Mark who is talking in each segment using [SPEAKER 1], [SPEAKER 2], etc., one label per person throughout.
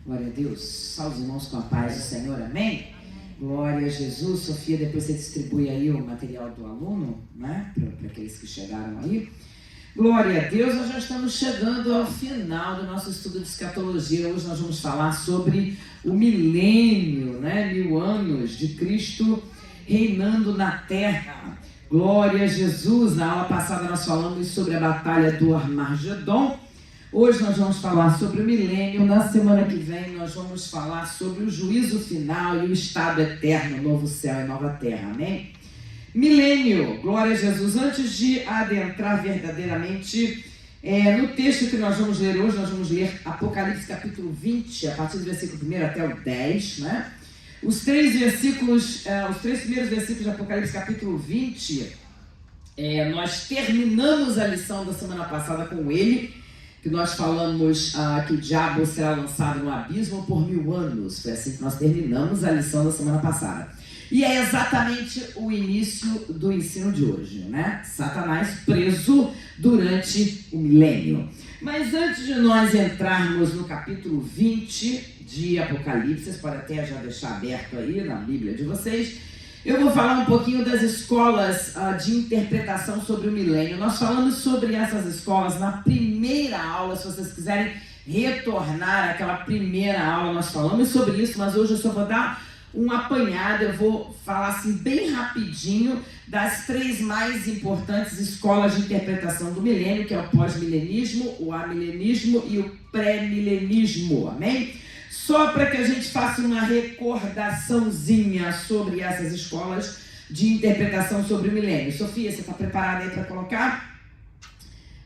[SPEAKER 1] Glória a Deus. Salve os irmãos com a paz do Senhor, amém? Glória a Jesus. Sofia, depois você distribui aí o material do aluno, né? Para aqueles que chegaram aí. Glória a Deus, nós já estamos chegando ao final do nosso estudo de escatologia. Hoje nós vamos falar sobre o milênio, né? 1000 anos de Cristo reinando na terra. Glória a Jesus. Na aula passada nós falamos sobre a batalha do Armagedon. Hoje nós vamos falar sobre o milênio. Na semana que vem nós vamos falar sobre o juízo final e o estado eterno, novo céu e nova terra, amém? Milênio, glória a Jesus. Antes de adentrar verdadeiramente no texto que nós vamos ler hoje, nós vamos ler Apocalipse capítulo 20, a partir do versículo 1 até o 10, né? Os três primeiros versículos de Apocalipse capítulo 20, nós terminamos a lição da semana passada com ele, que nós falamos que o diabo será lançado no abismo por 1000 anos. Foi assim que nós terminamos a lição da semana passada. E é exatamente o início do ensino de hoje, né? Satanás preso durante o milênio. Mas antes de nós entrarmos no capítulo 20 de Apocalipse, vocês podem até já deixar aberto aí na Bíblia de vocês, eu vou falar um pouquinho das escolas de interpretação sobre o milênio. Nós falamos sobre essas escolas na primeira aula. Se vocês quiserem retornar àquela primeira aula, nós falamos sobre isso, mas hoje eu só vou dar um apanhado. Eu vou falar assim bem rapidinho das 3 mais importantes escolas de interpretação do milênio, que é o pós-milenismo, o amilenismo e o pré-milenismo, amém? Só para que a gente faça uma recordaçãozinha sobre essas escolas de interpretação sobre o milênio. Sofia, você está preparada aí para colocar?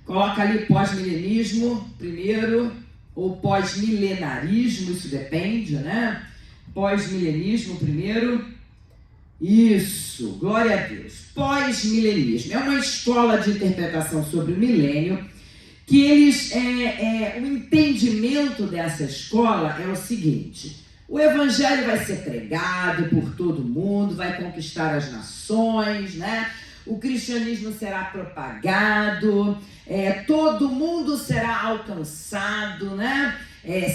[SPEAKER 1] Coloca ali pós-milenismo primeiro, ou pós-milenarismo, isso depende, né? Pós-milenismo primeiro. Isso, glória a Deus. Pós-milenismo é uma escola de interpretação sobre o milênio que o entendimento dessa escola é o seguinte: o evangelho vai ser pregado por todo mundo, vai conquistar as nações, né? O cristianismo será propagado, todo mundo será alcançado, né?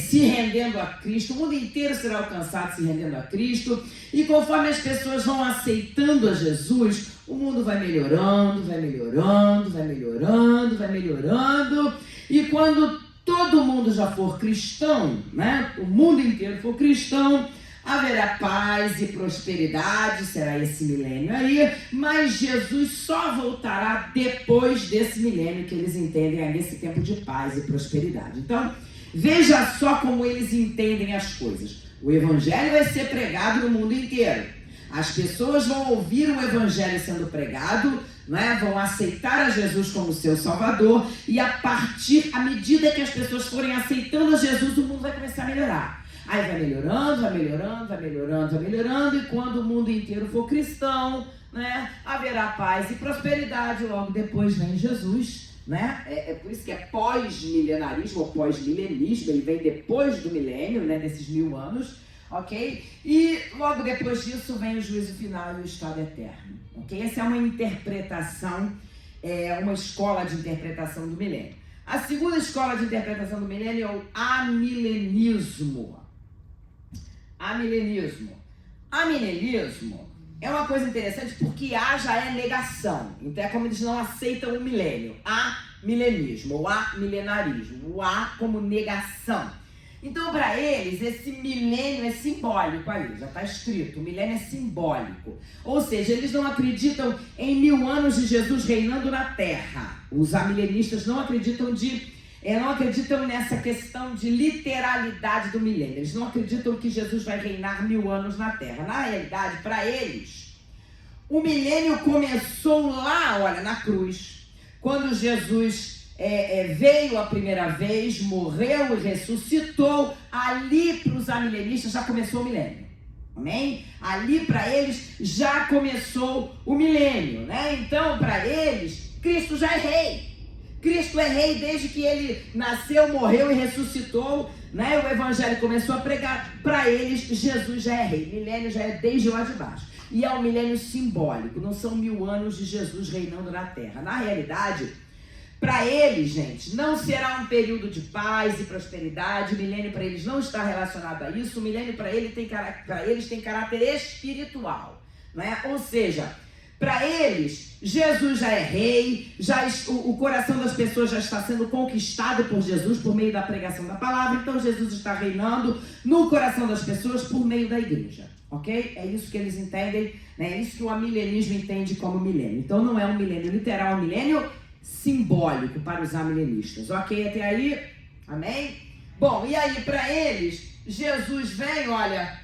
[SPEAKER 1] Se rendendo a Cristo, o mundo inteiro será alcançado se rendendo a Cristo, e conforme as pessoas vão aceitando a Jesus, o mundo vai melhorando, vai melhorando, vai melhorando, vai melhorando, e quando todo mundo já for cristão, né? O mundo inteiro for cristão, haverá paz e prosperidade, será esse milênio aí, mas Jesus só voltará depois desse milênio, que eles entendem nesse tempo de paz e prosperidade. Então, veja só como eles entendem as coisas. O evangelho vai ser pregado no mundo inteiro. As pessoas vão ouvir o evangelho sendo pregado, né? Vão aceitar a Jesus como seu salvador, e à medida que as pessoas forem aceitando a Jesus, o mundo vai começar a melhorar. Aí vai melhorando, vai melhorando, vai melhorando, vai melhorando, e quando o mundo inteiro for cristão, né? Haverá paz e prosperidade, logo depois vem Jesus. Né? É por isso que é pós-milenarismo ou pós-milenismo, ele vem depois do milênio, né? Desses 1000 anos, ok? E logo depois disso vem o juízo final e o estado eterno, ok? Essa é uma interpretação, uma escola de interpretação do milênio. A segunda escola de interpretação do milênio é o amilenismo. Amilenismo é uma coisa interessante porque A já é negação. Então é como eles não aceitam o milênio. Amilenismo, ou amilenarismo. O A como negação. Então para eles esse milênio é simbólico aí. Já está escrito, o milênio é simbólico. Ou seja, eles não acreditam em 1000 anos de Jesus reinando na terra. Os amilenistas não acreditam nessa questão de literalidade do milênio. Eles não acreditam que Jesus vai reinar 1000 anos na terra. Na realidade, para eles, o milênio começou lá, olha, na cruz, quando Jesus veio a primeira vez, morreu e ressuscitou. Ali para os amilenistas já começou o milênio. Amém? Ali para eles já começou o milênio, né? Então, para eles, Cristo já é rei. Cristo é rei desde que ele nasceu, morreu e ressuscitou, né? O evangelho começou a pregar. Para eles, Jesus já é rei. Milênio já é desde lá de baixo. E é um milênio simbólico. Não são 1000 anos de Jesus reinando na terra. Na realidade, Para eles, gente, não será um período de paz e prosperidade. O milênio para eles não está relacionado a isso. O milênio para eles tem caráter espiritual, não é? Ou seja, para eles, Jesus já é rei, o coração das pessoas já está sendo conquistado por Jesus por meio da pregação da palavra. Então Jesus está reinando no coração das pessoas por meio da igreja, ok? É isso que eles entendem, né? É isso que o amilenismo entende como milênio. Então não é um milênio literal, é um milênio simbólico para os amilenistas, ok? Até aí, amém? Bom, e aí para eles, Jesus vem, olha,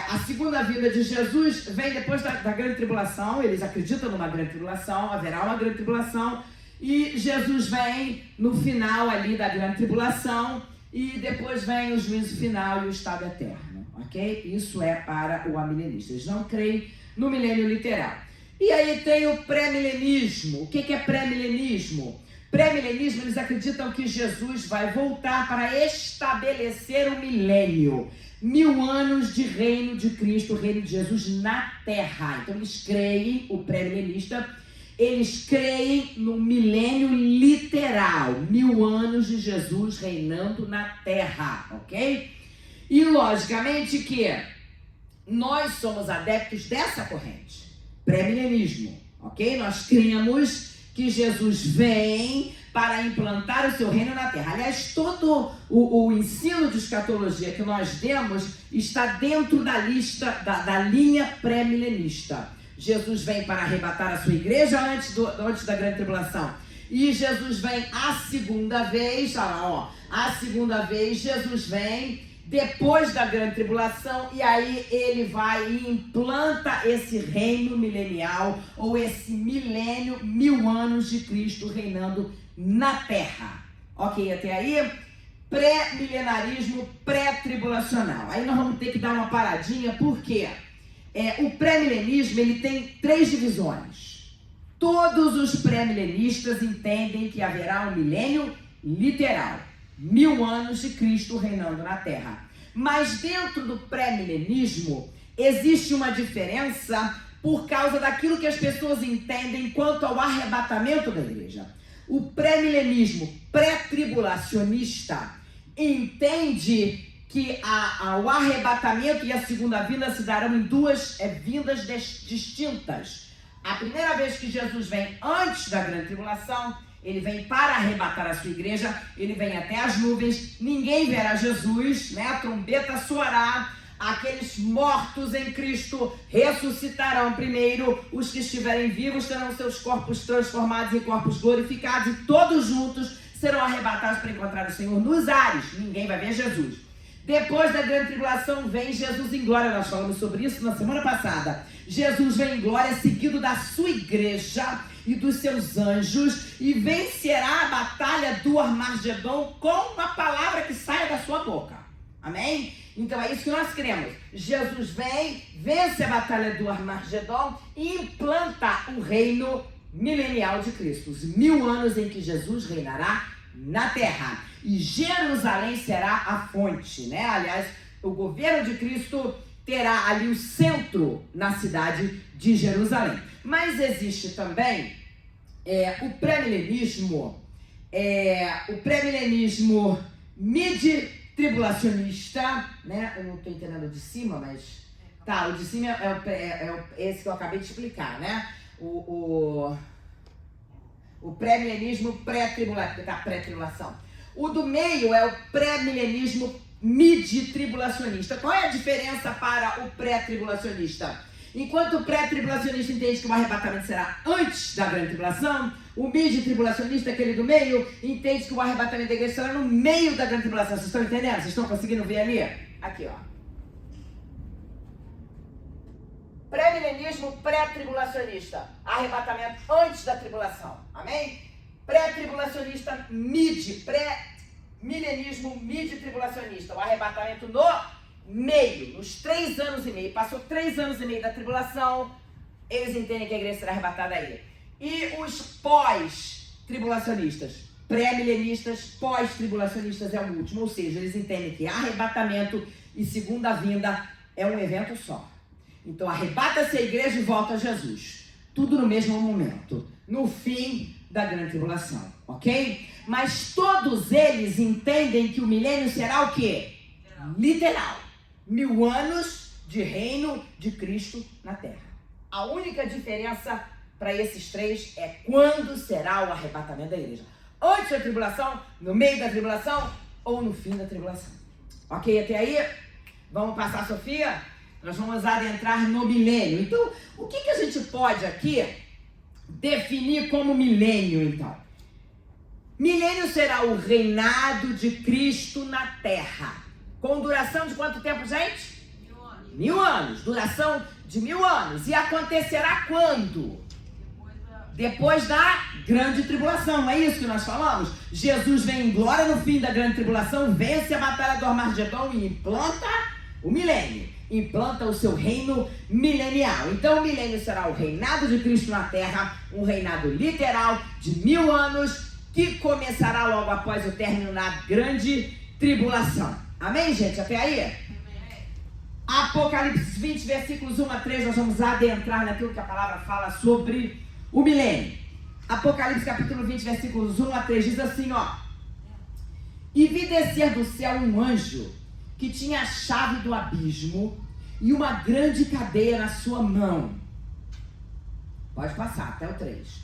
[SPEAKER 1] a segunda vinda de Jesus vem depois da grande tribulação. Eles acreditam numa grande tribulação, haverá uma grande tribulação, e Jesus vem no final ali da grande tribulação, e depois vem o juízo final e o estado eterno, ok? Isso é para o amilenista. Eles não creem no milênio literal. E aí tem o pré-milenismo. O que é pré-milenismo? Pré-milenismo, eles acreditam que Jesus vai voltar para estabelecer o milênio. 1000 anos de reino de Cristo, o reino de Jesus na terra. Então eles creem, o pré-milenista, eles creem no milênio literal. 1000 anos de Jesus reinando na terra, ok? E logicamente que nós somos adeptos dessa corrente. Pré-milenismo, ok? Nós cremos que Jesus vem para implantar o seu reino na terra. Aliás, todo o ensino de escatologia que nós demos está dentro da lista, da linha pré-milenista. Jesus vem para arrebatar a sua igreja antes da grande tribulação. E Jesus vem a segunda vez, a segunda vez Jesus vem depois da grande tribulação, e aí ele vai e implanta esse reino milenial, ou esse milênio, 1000 anos de Cristo reinando na terra. Ok, até aí? Pré-milenarismo pré-tribulacional. Aí nós vamos ter que dar uma paradinha, porque o pré-milenismo ele tem 3 divisões. Todos os pré-milenistas entendem que haverá um milênio literal. 1000 anos de Cristo reinando na terra. Mas dentro do pré-milenismo existe uma diferença por causa daquilo que as pessoas entendem quanto ao arrebatamento da igreja. O pré-milenismo pré-tribulacionista entende que o arrebatamento e a segunda vinda se darão em 2 vindas distintas. A primeira vez que Jesus vem antes da grande tribulação, ele vem para arrebatar a sua igreja, ele vem até as nuvens, ninguém verá Jesus, né? A trombeta soará, aqueles mortos em Cristo ressuscitarão primeiro, os que estiverem vivos terão seus corpos transformados em corpos glorificados, e todos juntos serão arrebatados para encontrar o Senhor nos ares, ninguém vai ver Jesus. Depois da grande tribulação vem Jesus em glória, nós falamos sobre isso na semana passada. Jesus vem em glória seguido da sua igreja e dos seus anjos, e vencerá a batalha do Armagedon com uma palavra que saia da sua boca. Amém? Então é isso que nós queremos. Jesus vem, vence a batalha do Armagedon e implanta o reino milenial de Cristo. Os 1000 anos em que Jesus reinará na terra. E Jerusalém será a fonte, né? Aliás, o governo de Cristo terá ali o centro na cidade de Jerusalém. Mas existe também o pré-milenismo mid-tribulacionista, né? Eu não estou entendendo de cima, mas... Tá, o de cima é esse que eu acabei de explicar, né? O pré-milenismo pré-tribulação. O do meio é o pré-milenismo mid-tribulacionista. Qual é a diferença para o pré-tribulacionista? Enquanto o pré-tribulacionista entende que o arrebatamento será antes da grande tribulação, o mid-tribulacionista, aquele do meio, entende que o arrebatamento da igreja será no meio da grande tribulação. Vocês estão entendendo? Vocês estão conseguindo ver ali? Aqui, ó. Pré-milenismo pré-tribulacionista. Arrebatamento antes da tribulação. Amém? Pré-tribulacionista pré-milenismo mid-tribulacionista. O arrebatamento no meio, nos 3 anos e meio. Passou 3 anos e meio da tribulação, eles entendem que a igreja será arrebatada aí. E os pós-tribulacionistas, pré-milenistas, pós-tribulacionistas é o último. Ou seja, eles entendem que arrebatamento e segunda vinda é um evento só. Então arrebata-se a igreja e volta a Jesus. Tudo no mesmo momento. No fim da grande tribulação, ok? Mas todos eles entendem que o milênio será o quê? Literal. 1000 anos de reino de Cristo na terra. A única diferença para esses três é quando será o arrebatamento da igreja. Antes da tribulação, no meio da tribulação ou no fim da tribulação. Ok, até aí? Vamos passar, Sofia? Nós vamos adentrar no milênio. Então, o que a gente pode aqui definir como milênio, então? Milênio será o reinado de Cristo na terra. Com duração de quanto tempo, gente? 1000 anos. Duração de 1000 anos. E acontecerá quando? Depois da grande tribulação. É isso que nós falamos? Jesus vem em glória no fim da grande tribulação, vence a batalha do Armagedon e implanta o milênio. Implanta o seu reino milenial. Então o milênio será o reinado de Cristo na terra, um reinado literal de 1000 anos, que começará logo após o término da grande tribulação. Amém, gente? Até aí? Amém. Apocalipse 20, versículos 1 a 3, nós vamos adentrar naquilo que a palavra fala sobre o milênio. Apocalipse capítulo 20, versículos 1 a 3, diz assim, ó: E vi descer do céu um anjo que tinha a chave do abismo e uma grande cadeia na sua mão. Pode passar, até o 3.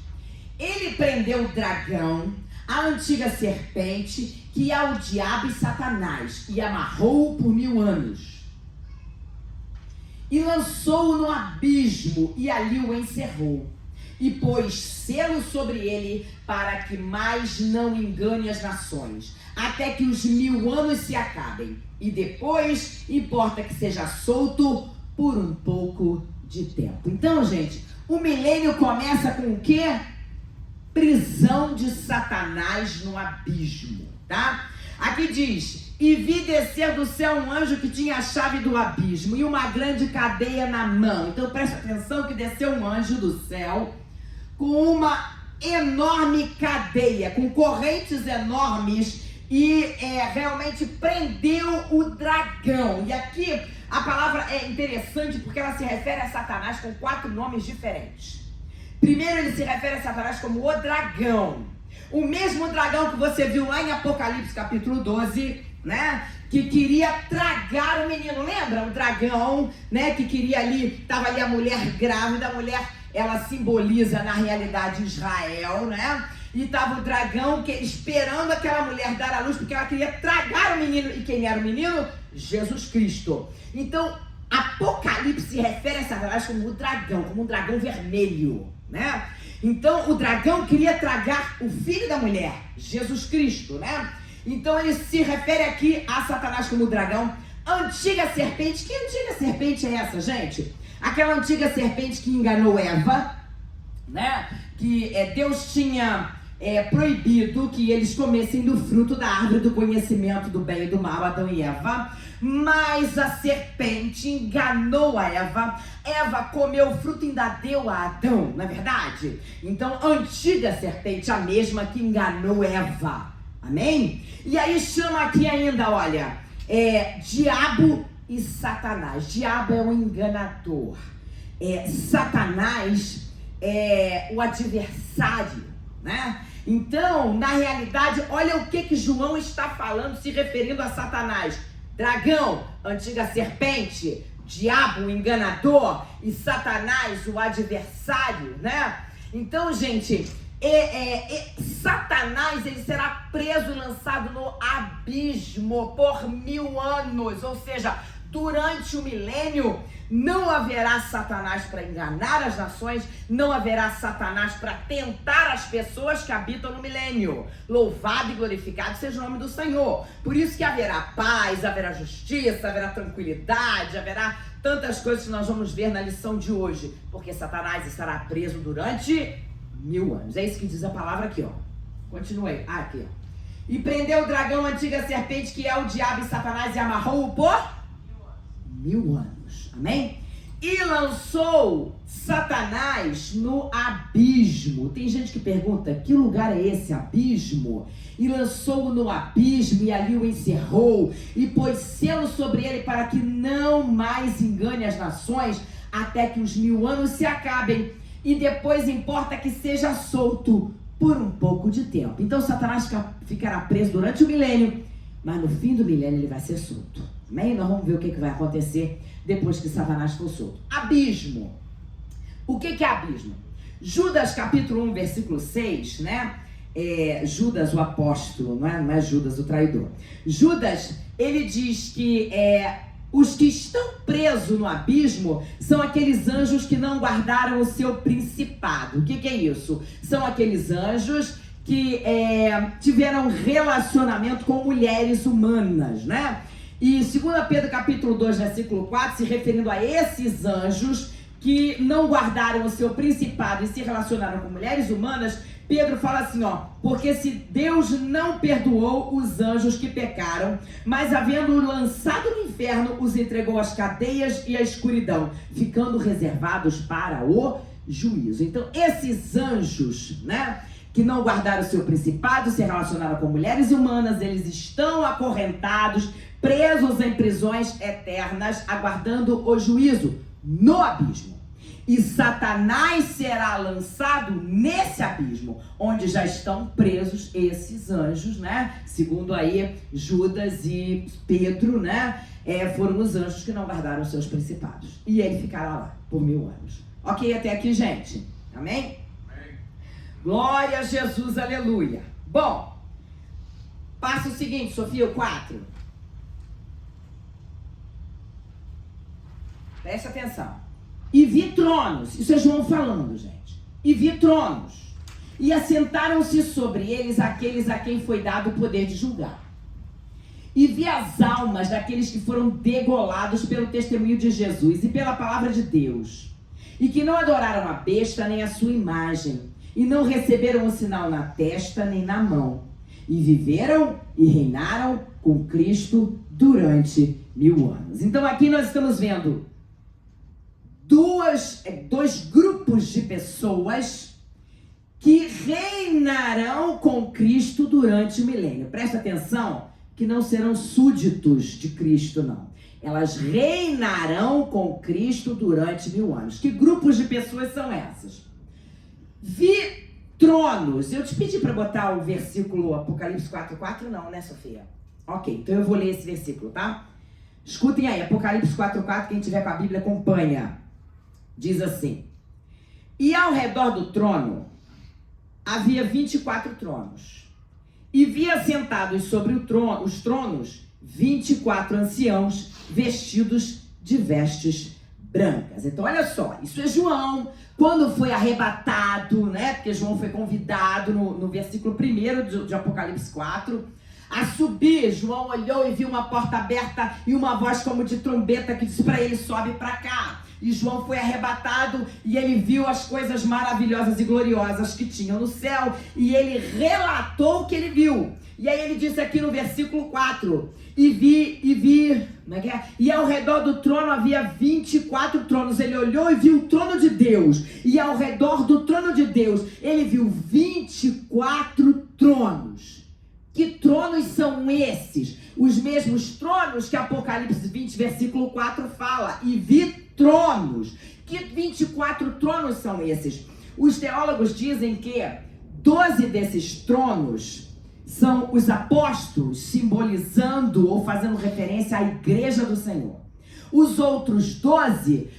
[SPEAKER 1] Ele prendeu o dragão, a antiga serpente, que é o diabo e Satanás, e amarrou-o por 1000 anos. E lançou-o no abismo, e ali o encerrou. E pôs selo sobre ele, para que mais não engane as nações, até que os 1000 anos se acabem. E depois, importa que seja solto por um pouco de tempo. Então, gente, o milênio começa com o quê? Prisão de Satanás no abismo, tá? Aqui diz: E vi descer do céu um anjo que tinha a chave do abismo e uma grande cadeia na mão. Então, presta atenção que desceu um anjo do céu com uma enorme cadeia, com correntes enormes, e realmente prendeu o dragão. E aqui a palavra é interessante porque ela se refere a Satanás com 4 nomes diferentes. Primeiro, ele se refere a Satanás como o dragão. O mesmo dragão que você viu lá em Apocalipse capítulo 12, né? Que queria tragar o menino. Lembra? O dragão, né? Que queria ali, estava ali a mulher grávida. A mulher, ela simboliza na realidade Israel, né? E estava o dragão esperando aquela mulher dar à luz, porque ela queria tragar o menino. E quem era o menino? Jesus Cristo. Então, Apocalipse se refere a Satanás como o dragão, como um dragão vermelho, né? Então, o dragão queria tragar o filho da mulher, Jesus Cristo, né? Então, ele se refere aqui a Satanás como o dragão. Antiga serpente. Que antiga serpente é essa, gente? Aquela antiga serpente que enganou Eva, né? Que Deus tinha proibido que eles comessem do fruto da árvore do conhecimento do bem e do mal, Adão e Eva. Mas a serpente enganou a Eva. Eva comeu o fruto e ainda deu a Adão, não é verdade? Então, a antiga serpente, a mesma que enganou Eva. Amém? E aí chama aqui ainda, olha, diabo e Satanás. Diabo é o enganador. Satanás é o adversário, né? Então, na realidade, olha o que João está falando, se referindo a Satanás. Dragão, antiga serpente, diabo, o enganador, e Satanás, o adversário, né? Então, gente, Satanás, ele será preso e lançado no abismo por 1000 anos, ou seja, durante o milênio, não haverá Satanás para enganar as nações, não haverá Satanás para tentar as pessoas que habitam no milênio. Louvado e glorificado seja o nome do Senhor. Por isso que haverá paz, haverá justiça, haverá tranquilidade, haverá tantas coisas que nós vamos ver na lição de hoje. Porque Satanás estará preso durante 1000 anos. É isso que diz a palavra aqui, ó. Continuei. Aqui, ó. E prendeu o dragão, a antiga serpente, que é o diabo e Satanás, e amarrou-o por 1000 anos, amém? E lançou Satanás no abismo. Tem gente que pergunta, que lugar é esse abismo? E lançou-o no abismo e ali o encerrou e pôs selo sobre ele para que não mais engane as nações até que os 1000 anos se acabem. E depois importa que seja solto por um pouco de tempo. Então Satanás ficará preso durante o milênio, mas no fim do milênio ele vai ser solto. Amém? Nós vamos ver o que vai acontecer depois que Satanás for solto. Abismo. O que é abismo? Judas capítulo 1, versículo 6, né? Judas o apóstolo, não é Judas o traidor. Judas, ele diz que os que estão presos no abismo são aqueles anjos que não guardaram o seu principado. O que é isso? São aqueles anjos que tiveram relacionamento com mulheres humanas, né? E 2 Pedro capítulo 2, versículo 4, se referindo a esses anjos que não guardaram o seu principado e se relacionaram com mulheres humanas, Pedro fala assim, porque se Deus não perdoou os anjos que pecaram, mas havendo-os lançado no inferno, os entregou às cadeias e à escuridão, ficando reservados para o juízo. Então, esses anjos, né, que não guardaram o seu principado, se relacionaram com mulheres humanas, eles estão acorrentados, presos em prisões eternas, aguardando o juízo no abismo. E Satanás será lançado nesse abismo, onde já estão presos esses anjos, né? Segundo aí Judas e Pedro, né? Foram os anjos que não guardaram seus principados. E ele ficará lá por 1000 anos. Ok até aqui, gente? Amém? Amém. Glória a Jesus, aleluia. Bom, passa o seguinte, Sofia, o 4. Presta atenção. E vi tronos, isso é João falando, gente. E vi tronos, e assentaram-se sobre eles aqueles a quem foi dado o poder de julgar. E vi as almas daqueles que foram degolados pelo testemunho de Jesus e pela palavra de Deus, e que não adoraram a besta nem a sua imagem, e não receberam um sinal na testa nem na mão, e viveram e reinaram com Cristo durante 1000 anos. Então aqui nós estamos vendo dois grupos de pessoas que reinarão com Cristo durante o milênio. Presta atenção que não serão súditos de Cristo, não. Elas reinarão com Cristo durante 1000 anos. Que grupos de pessoas são essas? Vi tronos. Eu te pedi para botar o versículo Apocalipse 4:4, não, né, Sofia? Ok, então eu vou ler esse versículo, tá? Escutem aí, Apocalipse 4:4, quem tiver com a Bíblia acompanha. Diz assim: e ao redor do trono havia 24 tronos, e vi assentados sobre os tronos 24 anciãos vestidos de vestes brancas. Então olha só, isso é João, quando foi arrebatado, né? Porque João foi convidado no versículo 1 de Apocalipse 4, a subir. João olhou e viu uma porta aberta e uma voz como de trombeta que disse para ele: sobe para cá. E João foi arrebatado e ele viu as coisas maravilhosas e gloriosas que tinham no céu. E ele relatou o que ele viu. E aí ele disse aqui no versículo 4. E ao redor do trono havia 24 tronos. Ele olhou e viu o trono de Deus. E ao redor do trono de Deus, ele viu 24 tronos. Que tronos são esses? Os mesmos tronos que Apocalipse 20, versículo 4 fala. E vi tronos. Que 24 tronos são esses? Os teólogos dizem que 12 desses tronos são os apóstolos, simbolizando ou fazendo referência à igreja do Senhor. Os outros 12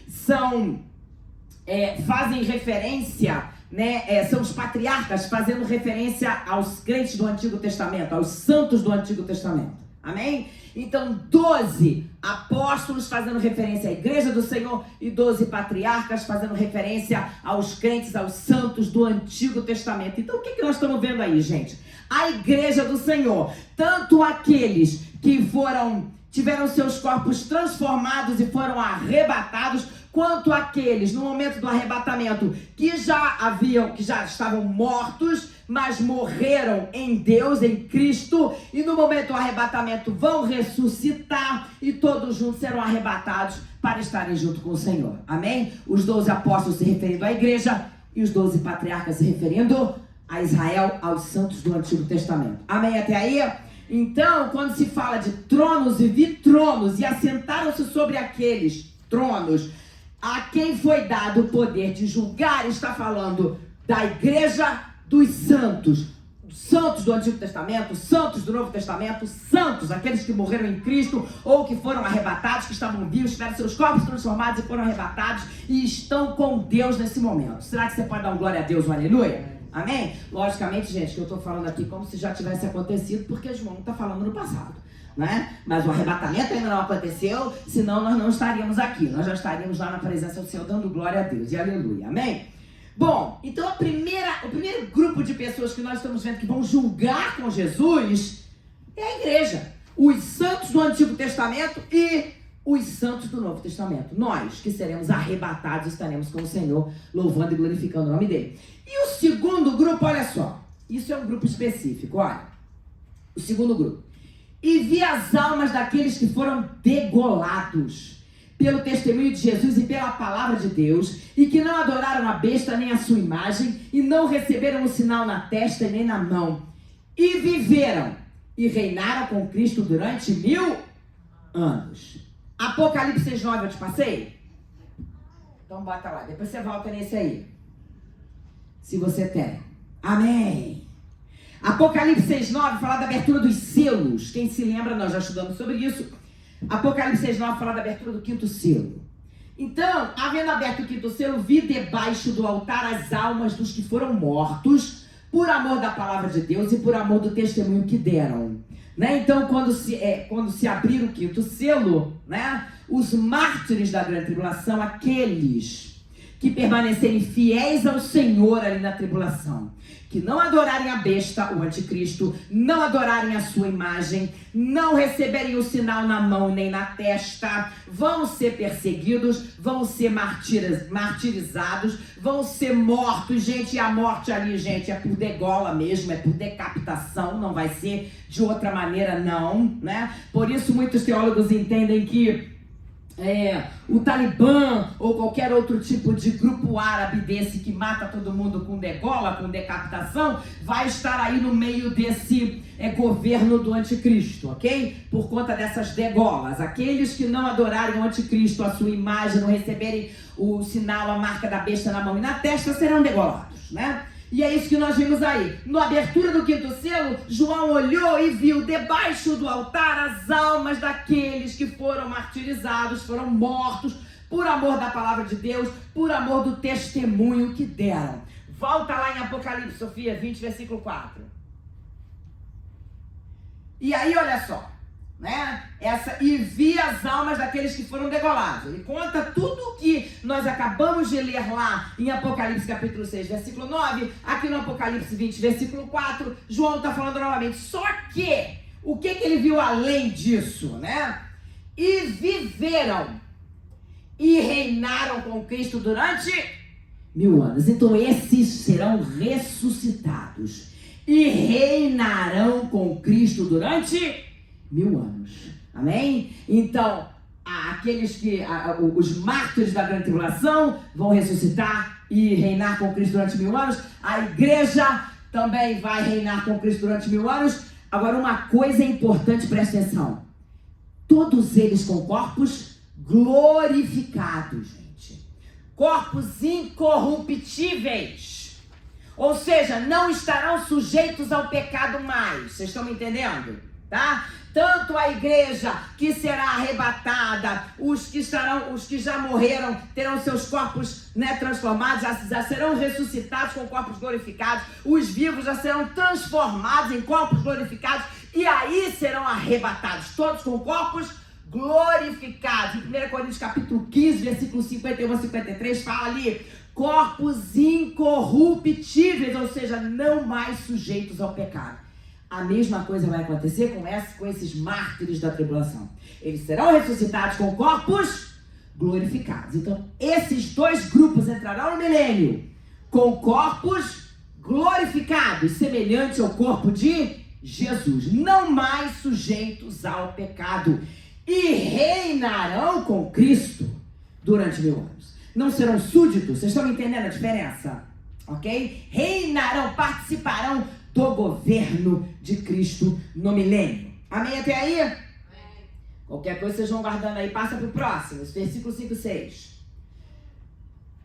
[SPEAKER 1] fazem referência, né, são os patriarcas, fazendo referência aos crentes do Antigo Testamento, aos santos do Antigo Testamento. Amém? Então 12 apóstolos fazendo referência à igreja do Senhor e 12 patriarcas fazendo referência aos crentes, aos santos do Antigo Testamento. Então o que nós estamos vendo aí, gente? A igreja do Senhor, tanto aqueles que tiveram seus corpos transformados e foram arrebatados, quanto aqueles no momento do arrebatamento que já estavam mortos, mas morreram em Deus, em Cristo, e no momento do arrebatamento vão ressuscitar e todos juntos serão arrebatados para estarem junto com o Senhor. Amém? Os 12 apóstolos se referindo à igreja e os 12 patriarcas se referindo a Israel, aos santos do Antigo Testamento. Amém? Até aí? Então, quando se fala de tronos, e vi tronos, e assentaram-se sobre aqueles tronos, a quem foi dado o poder de julgar, está falando da igreja dos santos. Santos do Antigo Testamento, santos do Novo Testamento, santos, aqueles que morreram em Cristo ou que foram arrebatados, que estavam vivos, tiveram seus corpos transformados e foram arrebatados e estão com Deus nesse momento. Será que você pode dar um glória a Deus, um aleluia? Amém? Logicamente, gente, que eu estou falando aqui como se já tivesse acontecido, porque João está falando no passado, né? Mas o arrebatamento ainda não aconteceu, senão nós não estaríamos aqui, nós já estaríamos lá na presença do Senhor dando glória a Deus e aleluia, amém? Bom, então o primeiro grupo de pessoas que nós estamos vendo que vão julgar com Jesus é a igreja. Os santos do Antigo Testamento e os santos do Novo Testamento. Nós que seremos arrebatados estaremos com o Senhor, louvando e glorificando o nome dele. E o segundo grupo, olha só, isso é um grupo específico, olha. O segundo grupo. E vi as almas daqueles que foram degolados pelo testemunho de Jesus e pela palavra de Deus, e que não adoraram a besta nem a sua imagem, e não receberam o sinal na testa e nem na mão, e viveram e reinaram com Cristo durante 1000 anos. Apocalipse 6:9 eu te passei? Então bota lá, depois você volta nesse aí, se você tem. Amém. Apocalipse 6:9 fala da abertura dos selos. Quem se lembra, nós já estudamos sobre isso. Apocalipse 6:9 fala da abertura do 5º selo. Então, havendo aberto o 5º selo, vi debaixo do altar as almas dos que foram mortos por amor da palavra de Deus e por amor do testemunho que deram. Né? Então, quando se abrir o 5º selo, né? Os mártires da grande tribulação, aqueles que permanecerem fiéis ao Senhor ali na tribulação, que não adorarem a besta, o anticristo, não adorarem a sua imagem, não receberem o sinal na mão nem na testa, vão ser perseguidos, vão ser martirizados, vão ser mortos, gente, e a morte ali, gente, é por degola mesmo, é por decapitação, não vai ser de outra maneira não, né? Por isso muitos teólogos entendem que o Talibã ou qualquer outro tipo de grupo árabe desse que mata todo mundo com degola, com decapitação, vai estar aí no meio desse governo do anticristo, ok? Por conta dessas degolas. Aqueles que não adorarem o anticristo, a sua imagem, não receberem o sinal, a marca da besta na mão e na testa, serão degolados, né? E é isso que nós vimos aí. Na abertura do 5º selo, João olhou e viu debaixo do altar as almas daqueles que foram martirizados, foram mortos por amor da palavra de Deus, por amor do testemunho que deram. Volta lá em Apocalipse, Sofia, 20, versículo 4. E aí, olha só, né? E vi as almas daqueles que foram degolados. Ele conta tudo que nós acabamos de ler lá em Apocalipse capítulo 6, versículo 9, aqui no Apocalipse 20, versículo 4, João está falando novamente. Só que, o que ele viu além disso, né? E viveram e reinaram com Cristo durante 1000 anos. Então esses serão ressuscitados e reinarão com Cristo durante 1000 anos. Amém? Então, os mártires da grande tribulação vão ressuscitar e reinar com Cristo durante 1000 anos. A igreja também vai reinar com Cristo durante 1000 anos. Agora, uma coisa importante, presta atenção. Todos eles com corpos glorificados, gente. Corpos incorruptíveis. Ou seja, não estarão sujeitos ao pecado mais. Vocês estão me entendendo? Tá? Tanto a igreja que será arrebatada, os que já morreram terão seus corpos, né, transformados, já serão ressuscitados com corpos glorificados, os vivos já serão transformados em corpos glorificados e aí serão arrebatados, todos com corpos glorificados. Em 1 Coríntios capítulo 15, versículo 51 a 53, fala ali, corpos incorruptíveis, ou seja, não mais sujeitos ao pecado. A mesma coisa vai acontecer com esses mártires da tribulação. Eles serão ressuscitados com corpos glorificados. Então, esses dois grupos entrarão no milênio com corpos glorificados, semelhantes ao corpo de Jesus, não mais sujeitos ao pecado, e reinarão com Cristo durante 1000 anos. Não serão súditos, vocês estão entendendo a diferença? Ok? Reinarão, participarão do governo de Cristo no milênio. Amém até aí? Amém. Qualquer coisa vocês vão guardando aí, passa para o próximo, versículo 5 e 6.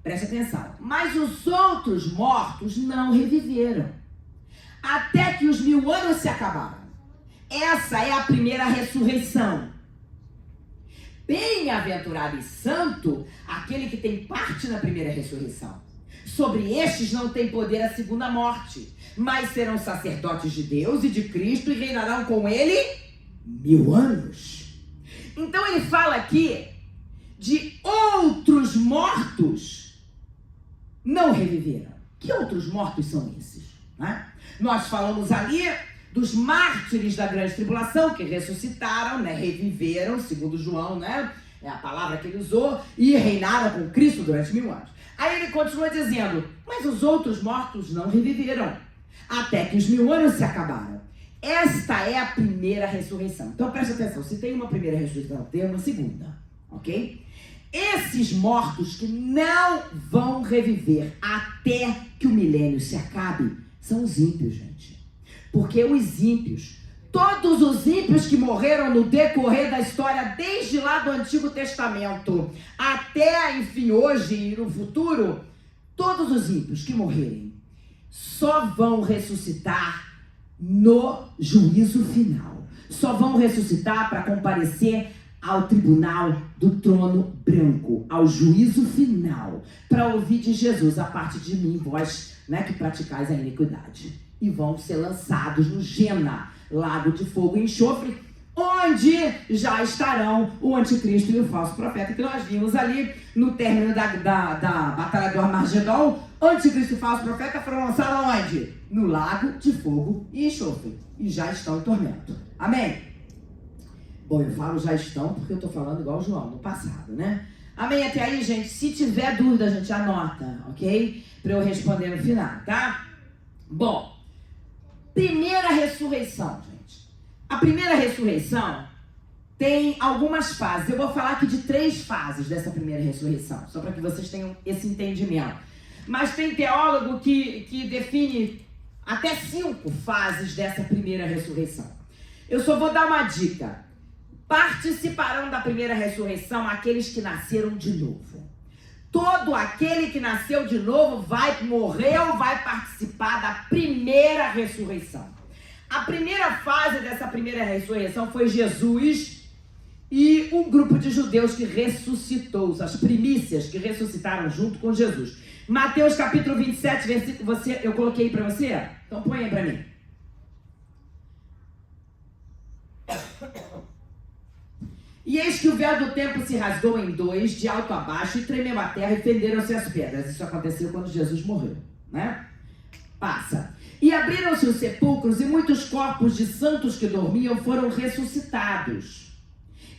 [SPEAKER 1] Preste atenção. Mas os outros mortos não reviveram, até que os 1000 anos se acabaram. Essa é a primeira ressurreição. Bem-aventurado e santo aquele que tem parte na primeira ressurreição. Sobre estes não tem poder a segunda morte, mas serão sacerdotes de Deus e de Cristo e reinarão com ele 1000 anos. Então ele fala aqui de outros mortos não reviveram. Que outros mortos são esses? Né? Nós falamos ali dos mártires da grande tribulação que ressuscitaram, né? Reviveram, segundo João, né? É a palavra que ele usou, e reinaram com Cristo durante 1000 anos. Aí ele continua dizendo, mas os outros mortos não reviveram, até que os 1000 anos se acabaram. Esta é a primeira ressurreição. Então presta atenção, se tem uma primeira ressurreição, tem uma segunda, ok? Esses mortos que não vão reviver até que o milênio se acabe, são os ímpios, gente. Porque os ímpios, todos os ímpios que morreram no decorrer da história, desde lá do Antigo Testamento, até, enfim, hoje e no futuro, todos os ímpios que morrerem, só vão ressuscitar no juízo final. Só vão ressuscitar para comparecer ao tribunal do trono branco, ao juízo final, para ouvir de Jesus, a parte de mim, vós, né, que praticais a iniquidade. E vão ser lançados no Gena, lago de fogo e enxofre, onde já estarão o anticristo e o falso profeta, que nós vimos ali no término da batalha do Armagedon. Anticristo e falso profeta foram lançados onde? No lago de fogo e enxofre, e já estão em tormento. Amém? Bom, eu falo já estão porque eu estou falando igual o João, no passado, né? Amém? Até aí, gente, se tiver dúvida, a gente anota, ok? Para eu responder no final, tá? Bom, primeira ressurreição, gente. A primeira ressurreição tem algumas fases. Eu vou falar aqui de 3 fases dessa primeira ressurreição, só para que vocês tenham esse entendimento. Mas tem teólogo que define até 5 fases dessa primeira ressurreição. Eu só vou dar uma dica. Participarão da primeira ressurreição aqueles que nasceram de novo. Todo aquele que nasceu de novo vai morrer ou vai participar da primeira ressurreição. A primeira fase dessa primeira ressurreição foi Jesus e um grupo de judeus que ressuscitou, as primícias que ressuscitaram junto com Jesus. Mateus capítulo 27, versículo, eu coloquei para você? Então põe aí para mim. E eis que o véu do templo se rasgou em 2, de alto a baixo, e tremeu a terra e fenderam-se as pedras. Isso aconteceu quando Jesus morreu, né? Passa. E abriram-se os sepulcros, e muitos corpos de santos que dormiam foram ressuscitados.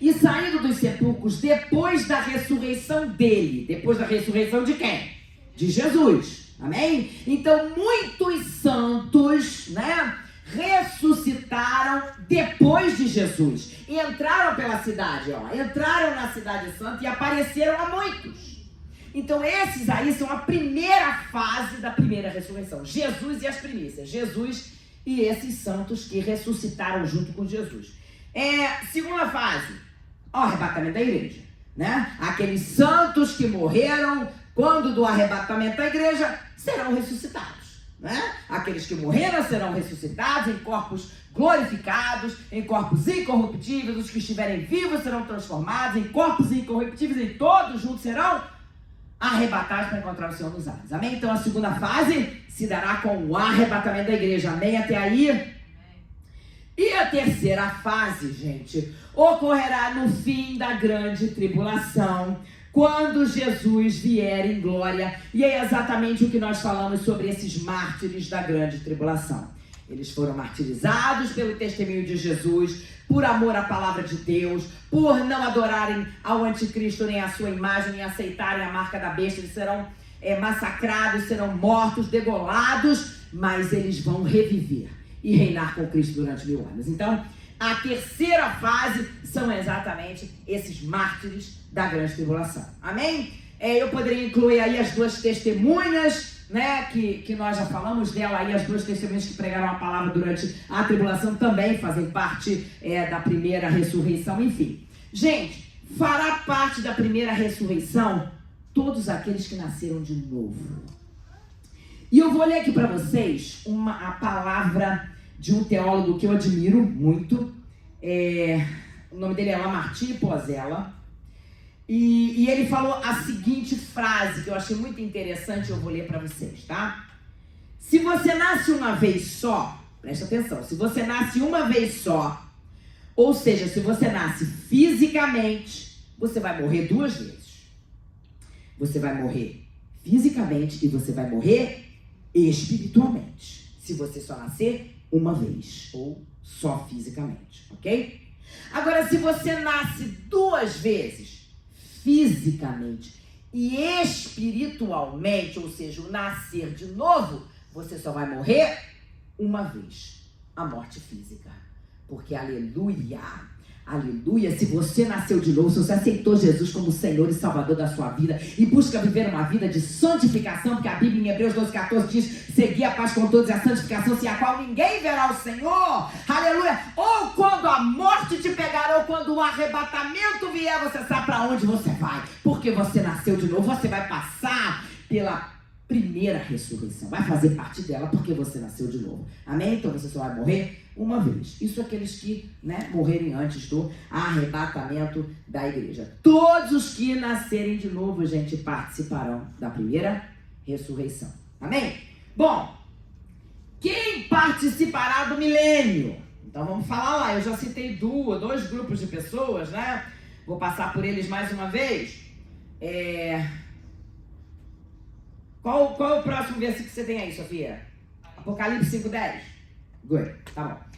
[SPEAKER 1] E saindo dos sepulcros, depois da ressurreição dele, depois da ressurreição de quem? De Jesus. Amém? Então, muitos santos, né, ressuscitaram depois de Jesus. E entraram pela cidade, ó. Entraram na cidade santa e apareceram a muitos. Então, esses aí são a primeira fase da primeira ressurreição. Jesus e as primícias. Jesus e esses santos que ressuscitaram junto com Jesus. Segunda fase, o arrebatamento da igreja, né? Aqueles santos que morreram quando do arrebatamento da igreja serão ressuscitados, né? Aqueles que morreram serão ressuscitados em corpos glorificados, em corpos incorruptíveis. Os que estiverem vivos serão transformados em corpos incorruptíveis, e todos juntos serão arrebatados para encontrar o Senhor nos ares. Amém? Então a segunda fase se dará com o arrebatamento da igreja. Amém? Até aí? E a terceira fase, gente, ocorrerá no fim da grande tribulação, quando Jesus vier em glória. E é exatamente o que nós falamos sobre esses mártires da grande tribulação. Eles foram martirizados pelo testemunho de Jesus, por amor à palavra de Deus, por não adorarem ao anticristo, nem a sua imagem, nem aceitarem a marca da besta. Eles serão massacrados, serão mortos, degolados, mas eles vão reviver e reinar com Cristo durante 1000 anos. Então, a terceira fase são exatamente esses mártires da grande tribulação. Amém? Eu poderia incluir aí as 2 testemunhas, né, que nós já falamos dela aí, as 2 testemunhas que pregaram a palavra durante a tribulação também fazem parte da primeira ressurreição, enfim. Gente, fará parte da primeira ressurreição todos aqueles que nasceram de novo. E eu vou ler aqui para vocês a palavra de um teólogo que eu admiro muito. O nome dele é Lamartine Pozella. E ele falou a seguinte frase que eu achei muito interessante, eu vou ler para vocês, tá? Se você nasce uma vez só, presta atenção, se você nasce uma vez só, ou seja, se você nasce fisicamente, você vai morrer 2 vezes. Você vai morrer fisicamente e você vai morrer espiritualmente. Se você só nascer uma vez, ou só fisicamente, ok? Agora, se você nasce 2 vezes, fisicamente e espiritualmente, ou seja, o nascer de novo, você só vai morrer uma vez, a morte física. Porque, aleluia, aleluia, se você nasceu de novo, se você aceitou Jesus como Senhor e Salvador da sua vida e busca viver uma vida de santificação, porque a Bíblia em Hebreus 12:14 diz, seguir a paz com todos e a santificação, sem a qual ninguém verá o Senhor, aleluia, ou quando a morte te pegar, ou quando o arrebatamento vier, você sabe para onde você vai, porque você nasceu de novo, você vai passar pela primeira ressurreição, vai fazer parte dela, porque você nasceu de novo, amém? Então você só vai morrer uma vez. Isso aqueles que, morrerem antes do arrebatamento da igreja. Todos os que nascerem de novo, gente, participarão da primeira ressurreição. Amém? Bom, quem participará do milênio? Então vamos falar lá. Eu já citei 2 grupos de pessoas, né? Vou passar por eles mais uma vez. Qual é o próximo versículo que você tem aí, Sofia? Apocalipse 5:10. Good, tá bom.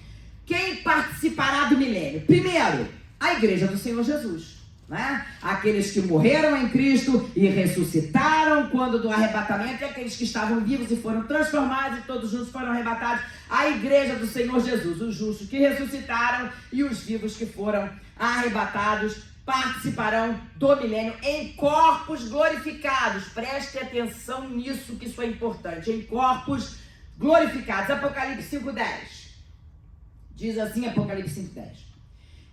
[SPEAKER 1] Quem participará do milênio? Primeiro, a igreja do Senhor Jesus, né? Aqueles que morreram em Cristo e ressuscitaram quando do arrebatamento, e aqueles que estavam vivos e foram transformados e todos juntos foram arrebatados. A igreja do Senhor Jesus, os justos que ressuscitaram e os vivos que foram arrebatados, participarão do milênio em corpos glorificados. Preste atenção nisso, que isso é importante. Em corpos glorificados. Apocalipse 5:10. Diz assim, Apocalipse 5:10.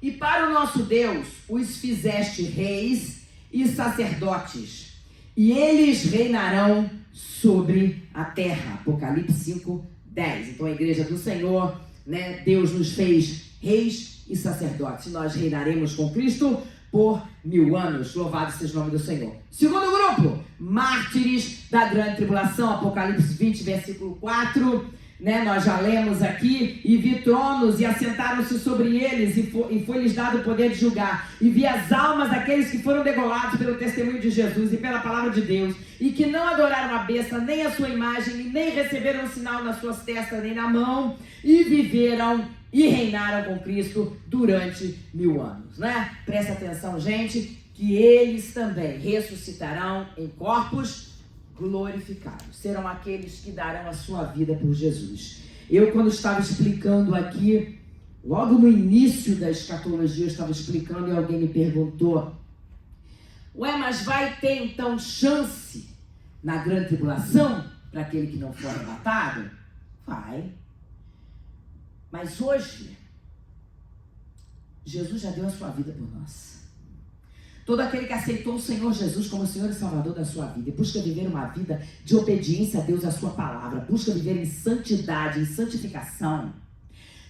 [SPEAKER 1] E para o nosso Deus os fizeste reis e sacerdotes, e eles reinarão sobre a terra. Apocalipse 5:10. Então a igreja do Senhor, Deus nos fez reis e sacerdotes. Nós reinaremos com Cristo por 1000 anos. Louvado seja o nome do Senhor. Segundo grupo, mártires da grande tribulação. Apocalipse 20, versículo 4. Nós já lemos aqui, e vi tronos e assentaram-se sobre eles, e foi-lhes dado o poder de julgar, e vi as almas daqueles que foram degolados pelo testemunho de Jesus e pela palavra de Deus, e que não adoraram a besta, nem a sua imagem, e nem receberam um sinal nas suas testas, nem na mão, e viveram e reinaram com Cristo durante 1000 anos, Presta atenção, gente, que eles também ressuscitarão em corpos glorificados. Serão aqueles que darão a sua vida por Jesus. Eu, quando estava explicando aqui, logo no início da escatologia, eu estava explicando e alguém me perguntou, mas vai ter então chance na grande tribulação para aquele que não for arrebatado? Vai. Mas hoje, Jesus já deu a sua vida por nós. Todo aquele que aceitou o Senhor Jesus como Senhor e Salvador da sua vida e busca viver uma vida de obediência a Deus, a sua palavra, busca viver em santidade, em santificação,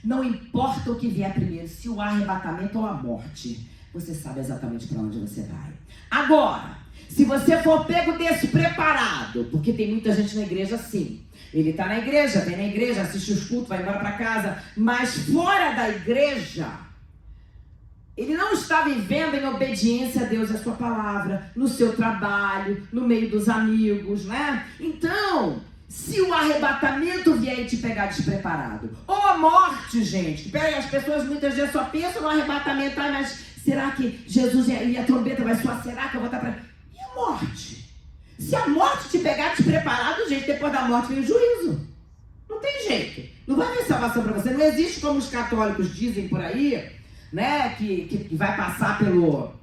[SPEAKER 1] não importa o que vier primeiro, se o arrebatamento ou a morte, você sabe exatamente para onde você vai. Agora, se você for pego despreparado, porque tem muita gente na igreja assim, ele está na igreja, vem na igreja, assiste os cultos, vai embora para casa, mas fora da igreja, ele não está vivendo em obediência a Deus e a sua palavra, no seu trabalho, no meio dos amigos, Então, se o arrebatamento vier e te pegar despreparado, ou a morte, gente, que as pessoas muitas vezes só pensam no arrebatamento, mas será que Jesus e a trombeta vai soar? Será que eu vou estar para... E a morte? Se a morte te pegar despreparado, gente, depois da morte vem o juízo. Não tem jeito. Não vai haver salvação para você. Não existe como os católicos dizem por aí, que vai passar pelo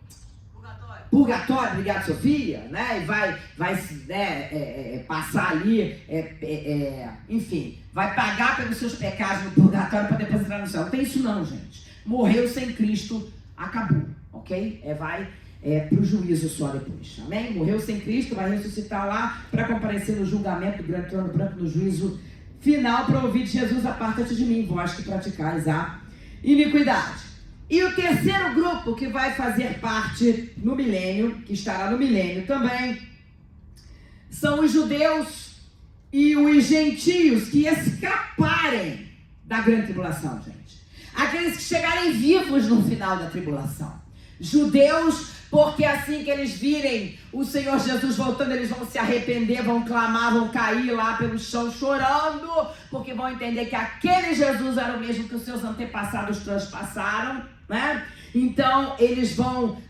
[SPEAKER 1] purgatório, obrigado, Sofia, e vai passar ali, enfim, vai pagar pelos seus pecados no purgatório para depois entrar no céu. Não tem isso não, gente. Morreu sem Cristo, acabou, ok? para o juízo só depois. Amém? Morreu sem Cristo, vai ressuscitar lá para comparecer no julgamento do grande trono branco, no juízo final, para ouvir de Jesus: aparta-te de mim, vós que praticais a iniquidade. E o terceiro grupo que vai fazer parte no milênio, que estará no milênio também, são os judeus e os gentios que escaparem da grande tribulação, gente. Aqueles que chegarem vivos no final da tribulação. Judeus, porque assim que eles virem o Senhor Jesus voltando, eles vão se arrepender, vão clamar, vão cair lá pelo chão chorando, porque vão entender que aquele Jesus era o mesmo que os seus antepassados transpassaram, né? Então eles vão,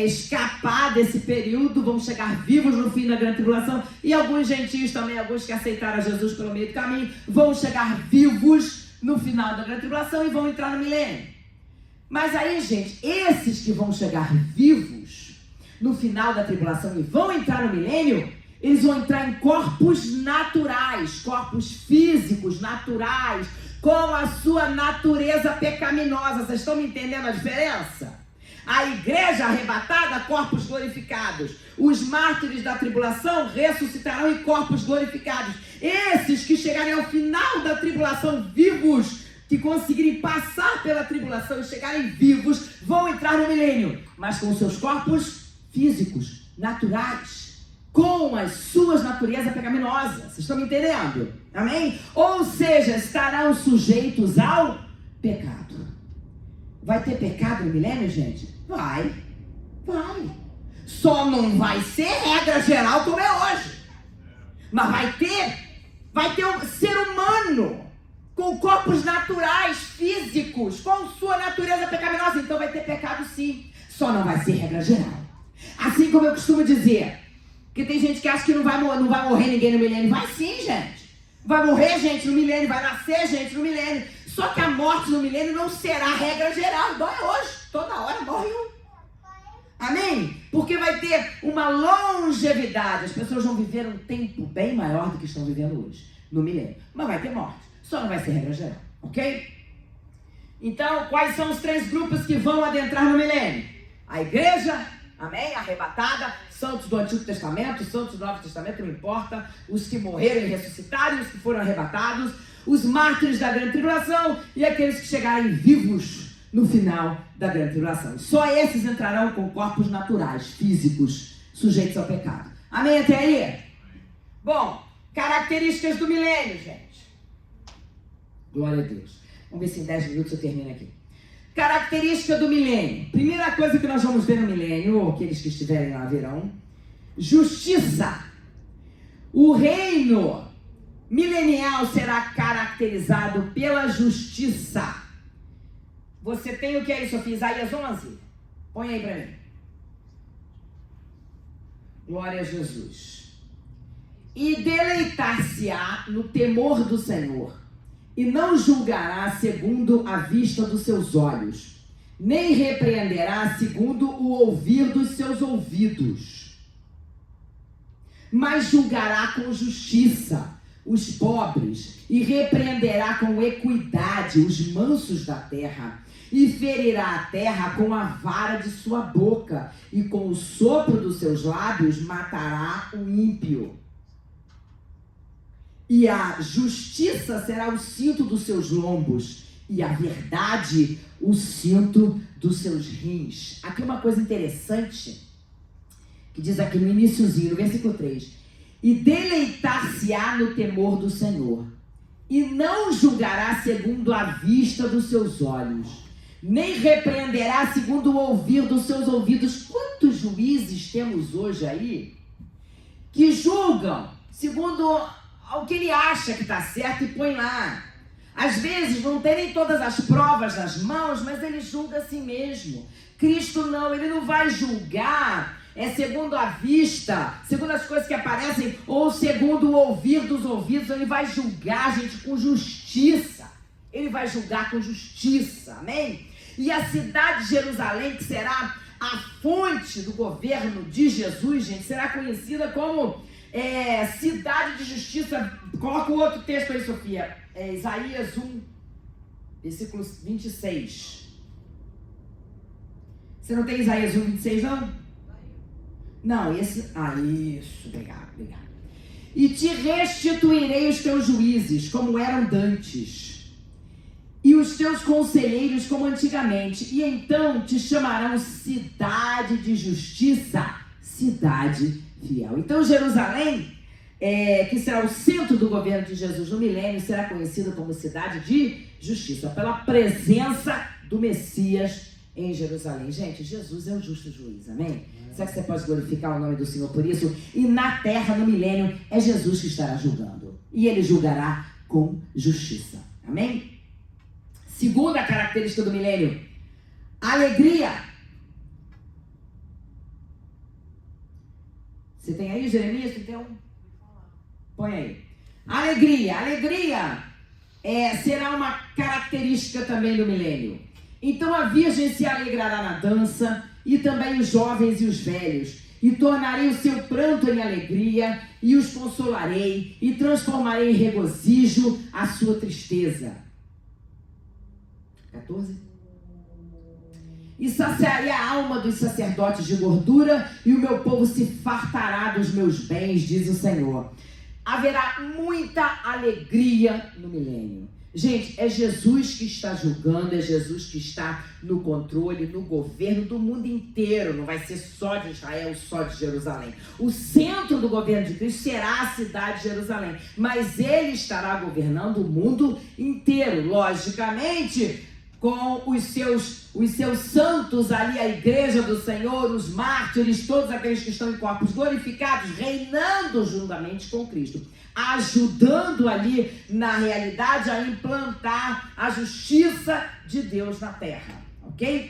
[SPEAKER 1] escapar desse período, vão chegar vivos no fim da grande tribulação. E alguns gentios também, alguns que aceitaram Jesus pelo meio do caminho, vão chegar vivos no final da grande tribulação e vão entrar no milênio. Mas aí, gente, esses que vão chegar vivos no final da tribulação e vão entrar no milênio, eles vão entrar em corpos naturais, corpos físicos, naturais, com a sua natureza pecaminosa. Vocês estão me entendendo a diferença? A igreja arrebatada, corpos glorificados. Os mártires da tribulação ressuscitarão em corpos glorificados. Esses que chegarem ao final da tribulação vivos, que conseguirem passar pela tribulação e chegarem vivos, vão entrar no milênio, mas com seus corpos físicos, naturais, com as suas naturezas pecaminosas. Vocês estão me entendendo? Amém? Ou seja, estarão sujeitos ao pecado. Vai ter pecado no milênio, gente? Vai. Só não vai ser regra geral como é hoje. Mas vai ter um ser humano com corpos naturais, físicos, com sua natureza pecaminosa. Então vai ter pecado sim, só não vai ser regra geral. Assim como eu costumo dizer, que tem gente que acha que não vai morrer ninguém no milênio. Vai sim, gente. Vai morrer gente no milênio, vai nascer gente no milênio. Só que a morte no milênio não será regra geral, igual é hoje. Toda hora morre um. Amém? Porque vai ter uma longevidade. As pessoas vão viver um tempo bem maior do que estão vivendo hoje, no milênio. Mas vai ter morte. Só não vai ser regra geral, ok? Então, quais são os três grupos que vão adentrar no milênio? A igreja, amém? Arrebatada, santos do Antigo Testamento, santos do Novo Testamento, não importa. Os que morreram e ressuscitaram, os que foram arrebatados, os mártires da grande tribulação e aqueles que chegarem vivos no final da grande tribulação. Só esses entrarão com corpos naturais, físicos, sujeitos ao pecado. Amém até aí? Bom, características do milênio, gente. Glória a Deus. Vamos ver se em 10 minutos eu termino aqui. Característica do milênio. Primeira coisa que nós vamos ver no milênio, ou aqueles que estiverem lá verão: justiça. O reino milenial será caracterizado pela justiça. Você tem o que aí, Sofia? Isaías 11. Põe aí para mim. Glória a Jesus. E deleitar-se-á no temor do Senhor, e não julgará segundo a vista dos seus olhos, nem repreenderá segundo o ouvir dos seus ouvidos, mas julgará com justiça os pobres, e repreenderá com equidade os mansos da terra, e ferirá a terra com a vara de sua boca, e com o sopro dos seus lábios matará o ímpio. E a justiça será o cinto dos seus lombos, e a verdade o cinto dos seus rins. Aqui uma coisa interessante, que diz aqui no iniciozinho, no versículo 3. E deleitar-se-á no temor do Senhor, e não julgará segundo a vista dos seus olhos, nem repreenderá segundo o ouvir dos seus ouvidos. Quantos juízes temos hoje aí que julgam segundo o que ele acha que está certo e põe lá? Às vezes não tem nem todas as provas nas mãos, mas ele julga a si mesmo. Cristo não, ele não vai julgar segundo a vista, segundo as coisas que aparecem, ou segundo o ouvir dos ouvidos. Ele vai julgar, gente, com justiça. Ele vai julgar com justiça, amém? E a cidade de Jerusalém, que será a fonte do governo de Jesus, gente, será conhecida como cidade de justiça. Coloca o outro texto aí, Sofia. Isaías 1, versículo 26. Você não tem Isaías 1, 26, não? Não, esse... Ah, isso. Obrigado. E te restituirei os teus juízes, como eram dantes, e os teus conselheiros, como antigamente. E então te chamarão cidade de justiça, cidade fiel. Então Jerusalém, que será o centro do governo de Jesus no milênio, será conhecida como cidade de justiça, pela presença do Messias em Jerusalém. Gente, Jesus é o justo juiz, amém? Será que você pode glorificar o nome do Senhor por isso? E na terra, no milênio, é Jesus que estará julgando. E ele julgará com justiça. Amém? Segunda característica do milênio: alegria. Você tem aí Jeremias 31? Põe aí. Alegria será uma característica também do milênio. Então a virgem se alegrará na dança, e também os jovens e os velhos, e tornarei o seu pranto em alegria, e os consolarei, e transformarei em regozijo a sua tristeza. 14. E saciarei a alma dos sacerdotes de gordura, e o meu povo se fartará dos meus bens, diz o Senhor. Haverá muita alegria no milênio. Gente, é Jesus que está julgando, é Jesus que está no controle, no governo do mundo inteiro. Não vai ser só de Israel, só de Jerusalém. O centro do governo de Cristo será a cidade de Jerusalém, mas ele estará governando o mundo inteiro, logicamente, com os seus santos ali, a igreja do Senhor, os mártires, todos aqueles que estão em corpos glorificados, reinando juntamente com Cristo, ajudando ali, na realidade, a implantar a justiça de Deus na terra, ok?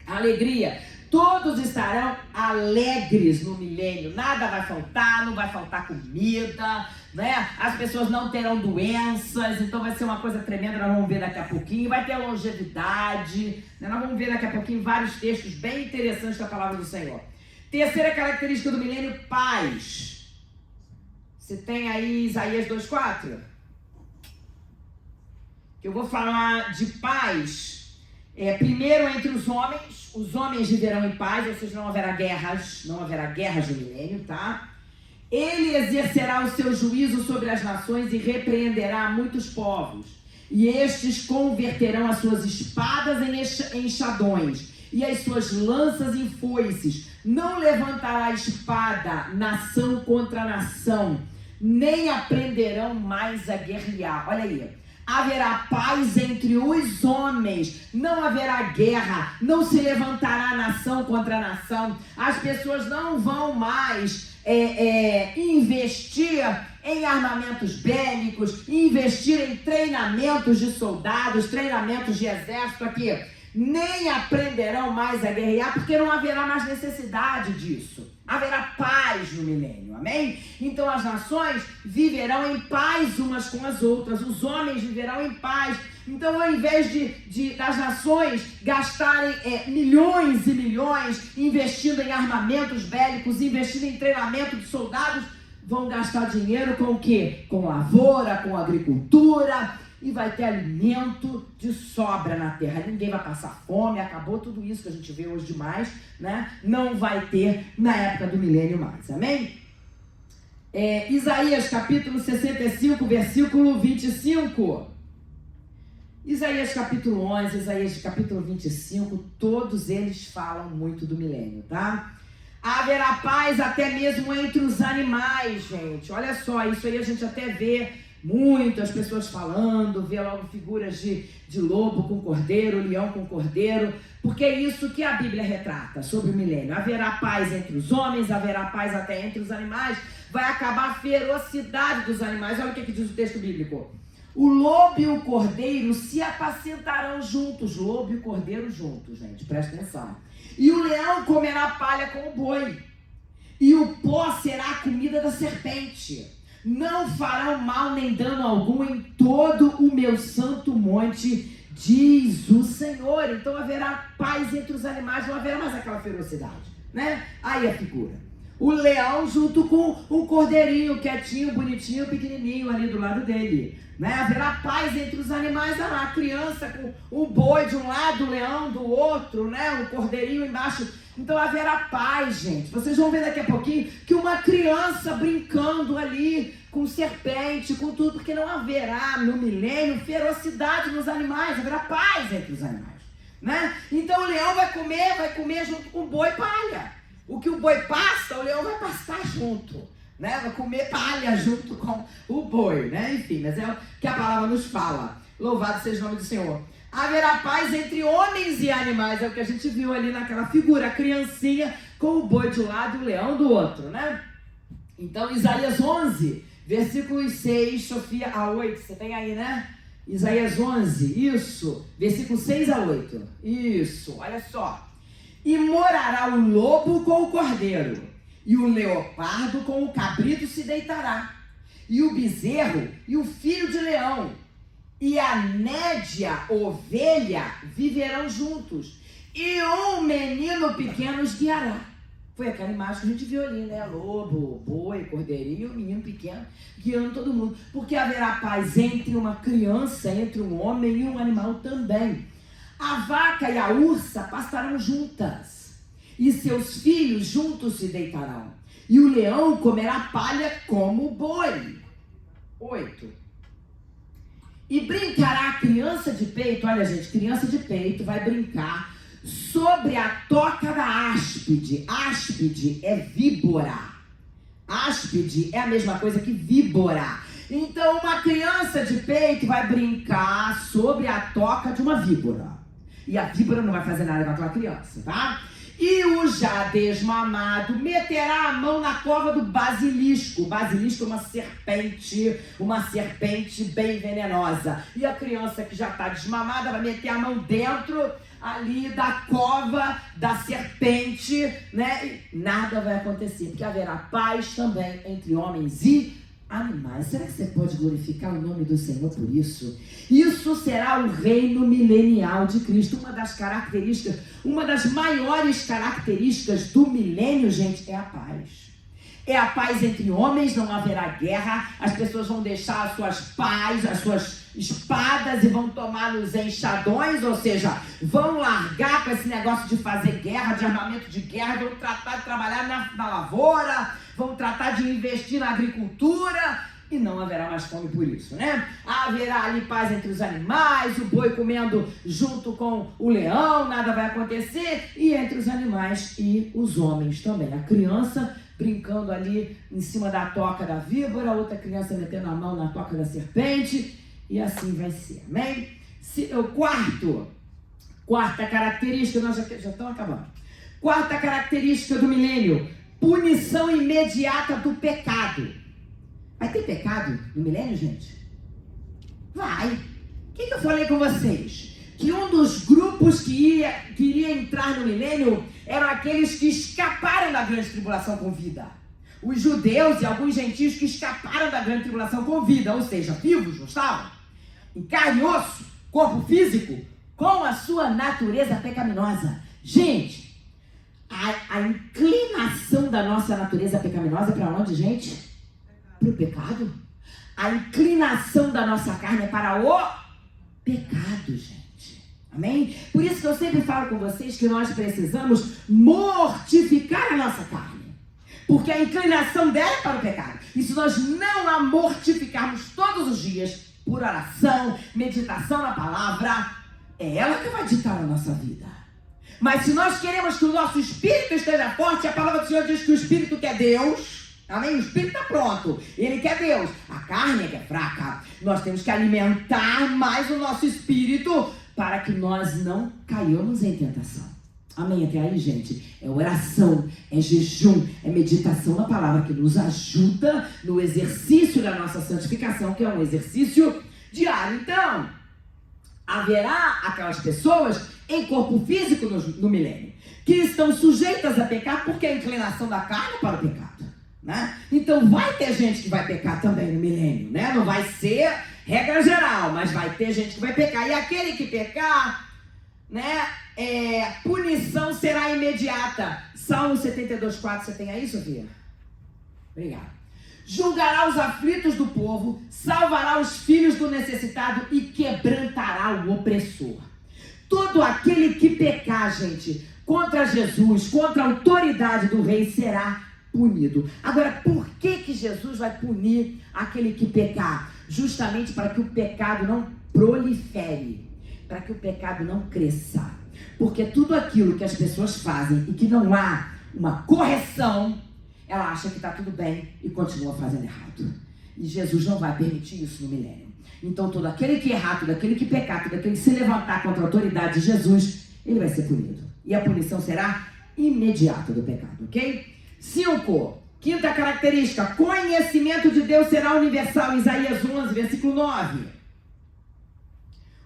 [SPEAKER 1] Alegria. Todos estarão alegres no milênio, nada vai faltar, não vai faltar comida, né? As pessoas não terão doenças, então vai ser uma coisa tremenda, nós vamos ver daqui a pouquinho, vai ter longevidade, né? Nós vamos ver daqui a pouquinho vários textos bem interessantes da palavra do Senhor. Terceira característica do milênio: paz. Você tem aí Isaías 2,4? Que eu vou falar de paz. Primeiro entre os homens viverão em paz, ou seja, não haverá guerras no milênio, tá? Ele exercerá o seu juízo sobre as nações e repreenderá muitos povos, e estes converterão as suas espadas em enxadões e as suas lanças em foices. Não levantará espada nação contra nação, nem aprenderão mais a guerrear. Olha aí. Haverá paz entre os homens, não haverá guerra, não se levantará nação contra nação, as pessoas não vão mais investir em armamentos bélicos, investir em treinamentos de soldados, treinamentos de exército aqui, nem aprenderão mais a guerrear, porque não haverá mais necessidade disso. Haverá paz no milênio, amém? Então as nações viverão em paz umas com as outras, os homens viverão em paz. Então, ao invés das nações gastarem milhões e milhões investindo em armamentos bélicos, investindo em treinamento de soldados, vão gastar dinheiro com o quê? Com lavoura, com agricultura, e vai ter alimento de sobra na terra. Ninguém vai passar fome, acabou tudo isso que a gente vê hoje demais, né? Não vai ter na época do milênio mais, amém? Isaías capítulo 65, versículo 25. Isaías capítulo 11, Isaías capítulo 25, todos eles falam muito do milênio, tá? Haverá paz até mesmo entre os animais, gente. Olha só, isso aí a gente até vê muitas pessoas falando, vê logo figuras de lobo com cordeiro, leão com cordeiro, porque é isso que a Bíblia retrata sobre o milênio. Haverá paz entre os homens, haverá paz até entre os animais, vai acabar a ferocidade dos animais. Olha o que diz o texto bíblico. O lobo e o cordeiro se apacentarão juntos, lobo e o cordeiro juntos, gente, presta atenção. E o leão comerá palha com o boi, e o pó será a comida da serpente. Não farão mal nem dano algum em todo o meu santo monte, diz o Senhor. Então haverá paz entre os animais, não haverá mais aquela ferocidade, né? Aí a figura. O leão junto com o cordeirinho, quietinho, bonitinho, pequenininho ali do lado dele. Né? Haverá paz entre os animais, a criança com o boi de um lado, o leão do outro, né? O cordeirinho embaixo. Então haverá paz, gente. Vocês vão ver daqui a pouquinho que uma criança brincando ali com serpente, com tudo, porque não haverá no milênio ferocidade nos animais, haverá paz entre os animais. Né? Então o leão vai comer junto com o boi palha. O que o boi pasta, o leão vai pastar junto, né? Vai comer palha junto com o boi, né? Enfim, mas é o que a palavra nos fala. Louvado seja o nome do Senhor. Haverá paz entre homens e animais, é o que a gente viu ali naquela figura, a criancinha com o boi de um lado e o leão do outro, né? Então, Isaías 11, versículos 6, Sofia, a 8, você tem aí, né? Isaías 11, isso, versículos 6 a 8, isso, olha só. E morará o lobo com o cordeiro, e o leopardo com o cabrito se deitará, e o bezerro e o filho de leão, e a nédia ovelha viverão juntos, e um menino pequeno os guiará. Foi aquela imagem que a gente viu ali, né? Lobo, boi, cordeirinho, um menino pequeno guiando todo mundo. Porque haverá paz entre uma criança, entre um homem e um animal também. A vaca e a ursa pastarão juntas, e seus filhos juntos se deitarão, e o leão comerá palha como o boi. 8. E brincará a criança de peito, olha gente, criança de peito vai brincar sobre a toca da áspide. Áspide é víbora. Áspide é a mesma coisa que víbora. Então uma criança de peito vai brincar sobre a toca de uma víbora. E a víbora não vai fazer nada com aquela criança, tá? E o já desmamado meterá a mão na cova do basilisco. O basilisco é uma serpente bem venenosa. E a criança que já está desmamada vai meter a mão dentro ali da cova da serpente, né? E nada vai acontecer, porque haverá paz também entre homens e animais. Será que você pode glorificar o nome do Senhor por isso? Isso será o reino milenial de Cristo. Uma das características, uma das maiores características do milênio, gente, é a paz. É a paz entre homens, não haverá guerra, as pessoas vão deixar as suas pás, as suas espadas e vão tomar nos enxadões, ou seja, vão largar com esse negócio de fazer guerra, de armamento de guerra, vão tratar de trabalhar na lavoura, vão tratar de investir na agricultura e não haverá mais fome por isso, né? Haverá ali paz entre os animais, o boi comendo junto com o leão, nada vai acontecer, e entre os animais e os homens também. A criança brincando ali em cima da toca da víbora, outra criança metendo a mão na toca da serpente, e assim vai ser, amém? Quarta característica, nós já estamos acabando. Quarta característica do milênio: punição imediata do pecado. Vai ter pecado no milênio, gente? Vai. O que eu falei com vocês? Que um dos grupos que iria entrar no milênio eram aqueles que escaparam da grande tribulação com vida. Os judeus e alguns gentios que escaparam da grande tribulação com vida, ou seja, vivos, não estavam? Em carne e osso, corpo físico, com a sua natureza pecaminosa. Gente, a inclinação da nossa natureza pecaminosa é para onde, gente? Para o pecado. A inclinação da nossa carne é para o pecado, gente. Amém? Por isso que eu sempre falo com vocês que nós precisamos mortificar a nossa carne. Porque a inclinação dela é para o pecado. E se nós não a mortificarmos todos os dias, por oração, meditação na palavra, é ela que vai ditar a nossa vida. Mas se nós queremos que o nosso espírito esteja forte, a palavra do Senhor diz que o espírito quer Deus. Amém? O espírito está pronto, ele quer Deus. A carne é que é fraca. Nós temos que alimentar mais o nosso espírito para que nós não caiamos em tentação. Amém? Até aí, gente, é oração, é jejum, é meditação na palavra que nos ajuda no exercício da nossa santificação, que é um exercício diário. Então, haverá aquelas pessoas em corpo físico no milênio que estão sujeitas a pecar porque a inclinação da carne é para o pecado, né? Então vai ter gente que vai pecar também no milênio, né? Não vai ser regra geral, mas vai ter gente que vai pecar. E aquele que pecar, né, punição será imediata. Salmo 72:4, você tem aí, Sofia? Obrigado. Julgará os aflitos do povo, salvará os filhos do necessitado e quebrantará o opressor. Todo aquele que pecar, gente, contra Jesus, contra a autoridade do rei, será punido. Agora, por que Jesus vai punir aquele que pecar? Justamente para que o pecado não prolifere, para que o pecado não cresça. Porque tudo aquilo que as pessoas fazem e que não há uma correção, ela acha que está tudo bem e continua fazendo errado. E Jesus não vai permitir isso no milênio. Então todo aquele que errar, todo aquele que pecar, todo aquele que se levantar contra a autoridade de Jesus, ele vai ser punido. E a punição será imediata do pecado, ok? 5. Quinta característica, conhecimento de Deus será universal. Isaías 11, versículo 9.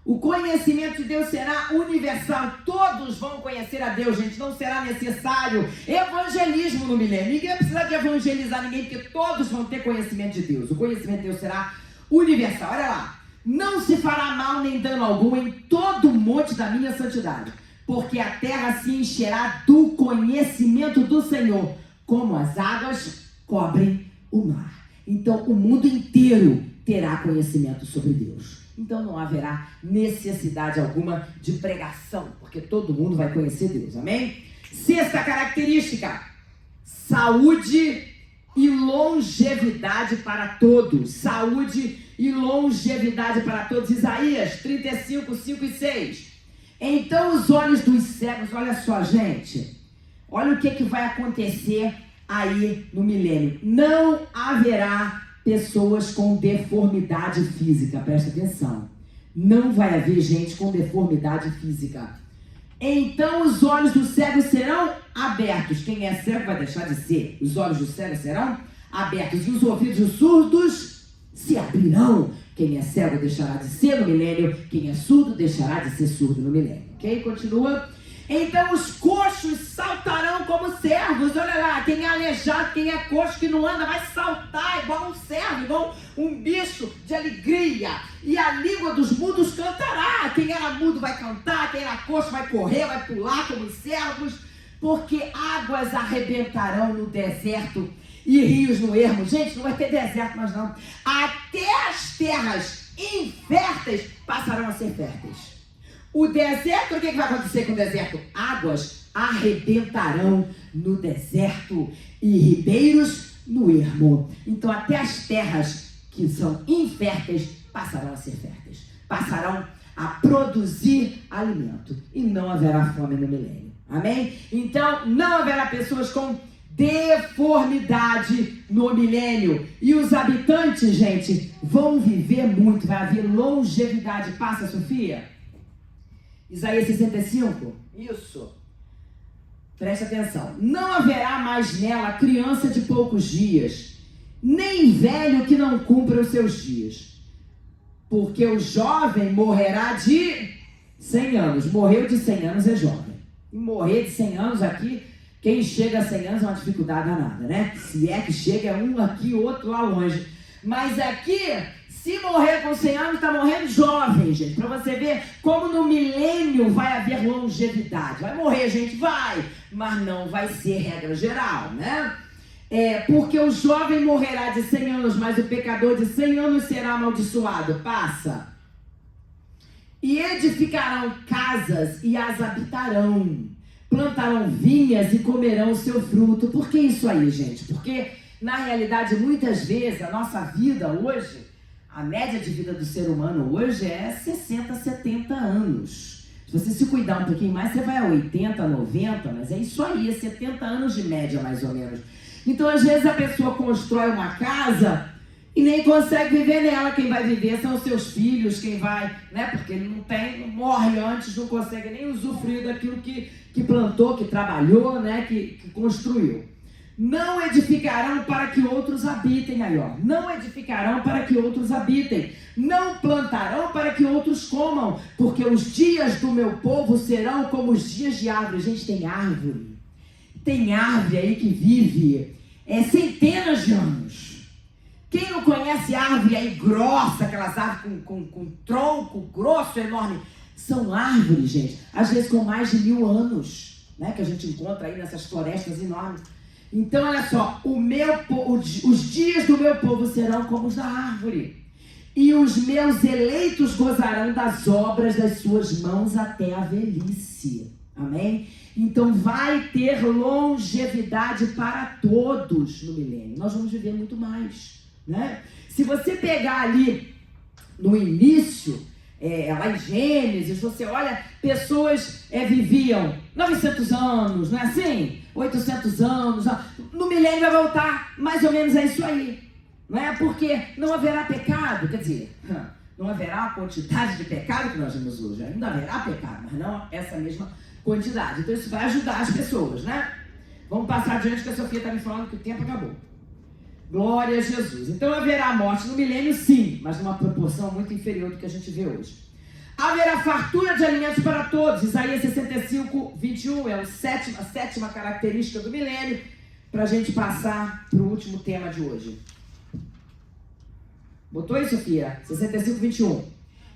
[SPEAKER 1] O conhecimento de Deus será universal. Todos vão conhecer a Deus, gente. Não será necessário evangelismo no milênio. Ninguém precisa de evangelizar ninguém, porque todos vão ter conhecimento de Deus. O conhecimento de Deus será universal. Olha lá. Não se fará mal nem dano algum em todo o monte da minha santidade, porque a terra se encherá do conhecimento do Senhor, como as águas cobrem o mar. Então o mundo inteiro terá conhecimento sobre Deus. Então não haverá necessidade alguma de pregação, porque todo mundo vai conhecer Deus, amém? 6ª característica, saúde e longevidade para todos. Saúde e longevidade para todos. Isaías 35, 5 e 6. Então os olhos dos cegos, olha só, gente, olha o que vai acontecer aí no milênio. Não haverá pessoas com deformidade física, presta atenção. Não vai haver gente com deformidade física. Então os olhos dos cegos serão abertos. Quem é cego vai deixar de ser. Os olhos dos cegos serão abertos. E os ouvidos dos surdos se abrirão. Quem é cego deixará de ser no milênio. Quem é surdo deixará de ser surdo no milênio. Ok? Continua. Então os coxos saltarão como servos. Olha lá, quem é aleijado, quem é coxo que não anda, vai saltar igual um servo, igual um bicho de alegria. E a língua dos mudos cantará. Quem era mudo vai cantar, quem era coxo vai correr, vai pular como os servos. Porque águas arrebentarão no deserto e rios no ermo. Gente, não vai ter deserto mais não. Até as terras inférteis passarão a ser férteis. O deserto, o que vai acontecer com o deserto? Águas arrebentarão no deserto e ribeiros no ermo. Então até as terras que são inférteis passarão a ser férteis. Passarão a produzir alimento. E não haverá fome no milênio. Amém? Então não haverá pessoas com deformidade no milênio. E os habitantes, gente, vão viver muito. Vai haver longevidade. Passa, Sofia. Isaías 65, isso. Preste atenção. Não haverá mais nela criança de poucos dias, nem velho que não cumpra os seus dias. Porque o jovem morrerá de 100 anos. Morreu de 100 anos é jovem. E morrer de 100 anos aqui, quem chega a 100 anos é uma dificuldade danada, né? Se é que chega, é um aqui, outro lá longe. Mas aqui, se morrer com 100 anos, está morrendo jovem, gente. Para você ver como no milênio vai haver longevidade. Vai morrer, gente, vai. Mas não vai ser regra geral, né? Porque o jovem morrerá de 100 anos, mas o pecador de 100 anos será amaldiçoado. Passa. E edificarão casas e as habitarão. Plantarão vinhas e comerão o seu fruto. Por que isso aí, gente? Porque, na realidade, muitas vezes, a nossa vida hoje, a média de vida do ser humano hoje é 60, 70 anos. Se você se cuidar um pouquinho mais, você vai a 80, 90, mas é isso aí, é 70 anos de média, mais ou menos. Então, às vezes, a pessoa constrói uma casa e nem consegue viver nela. Quem vai viver são os seus filhos, quem vai, né? Porque ele não morre antes, não consegue nem usufruir daquilo que plantou, que trabalhou, né? Que construiu. Não edificarão para que outros habitem, aí ó, não edificarão para que outros habitem, não plantarão para que outros comam, porque os dias do meu povo serão como os dias de árvore. Gente, tem árvore aí que vive centenas de anos. Quem não conhece árvore aí grossa, aquelas árvores com tronco grosso, enorme, são árvores, gente, às vezes com mais de 1000 anos. né, que a gente encontra aí nessas florestas enormes. Então, olha só, os dias do meu povo serão como os da árvore, e os meus eleitos gozarão das obras das suas mãos até a velhice. Amém? Então vai ter longevidade para todos no milênio. Nós vamos viver muito mais, né? Se você pegar ali no início, lá em Gênesis, você olha, pessoas viviam 900 anos, não é assim? 800 anos. No milênio vai voltar, mais ou menos é isso aí. Não é? Porque não haverá pecado, quer dizer, não haverá a quantidade de pecado que nós vemos hoje. Ainda haverá pecado, mas não essa mesma quantidade. Então isso vai ajudar as pessoas, né? Vamos passar adiante, que a Sofia está me falando que o tempo acabou. Glória a Jesus. Então haverá morte no milênio, sim, mas numa proporção muito inferior do que a gente vê hoje. Haverá fartura de alimentos para todos. Isaías 65, 21 é a sétima característica do milênio, para a gente passar para o último tema de hoje. Botou aí, Sofia? 65, 21.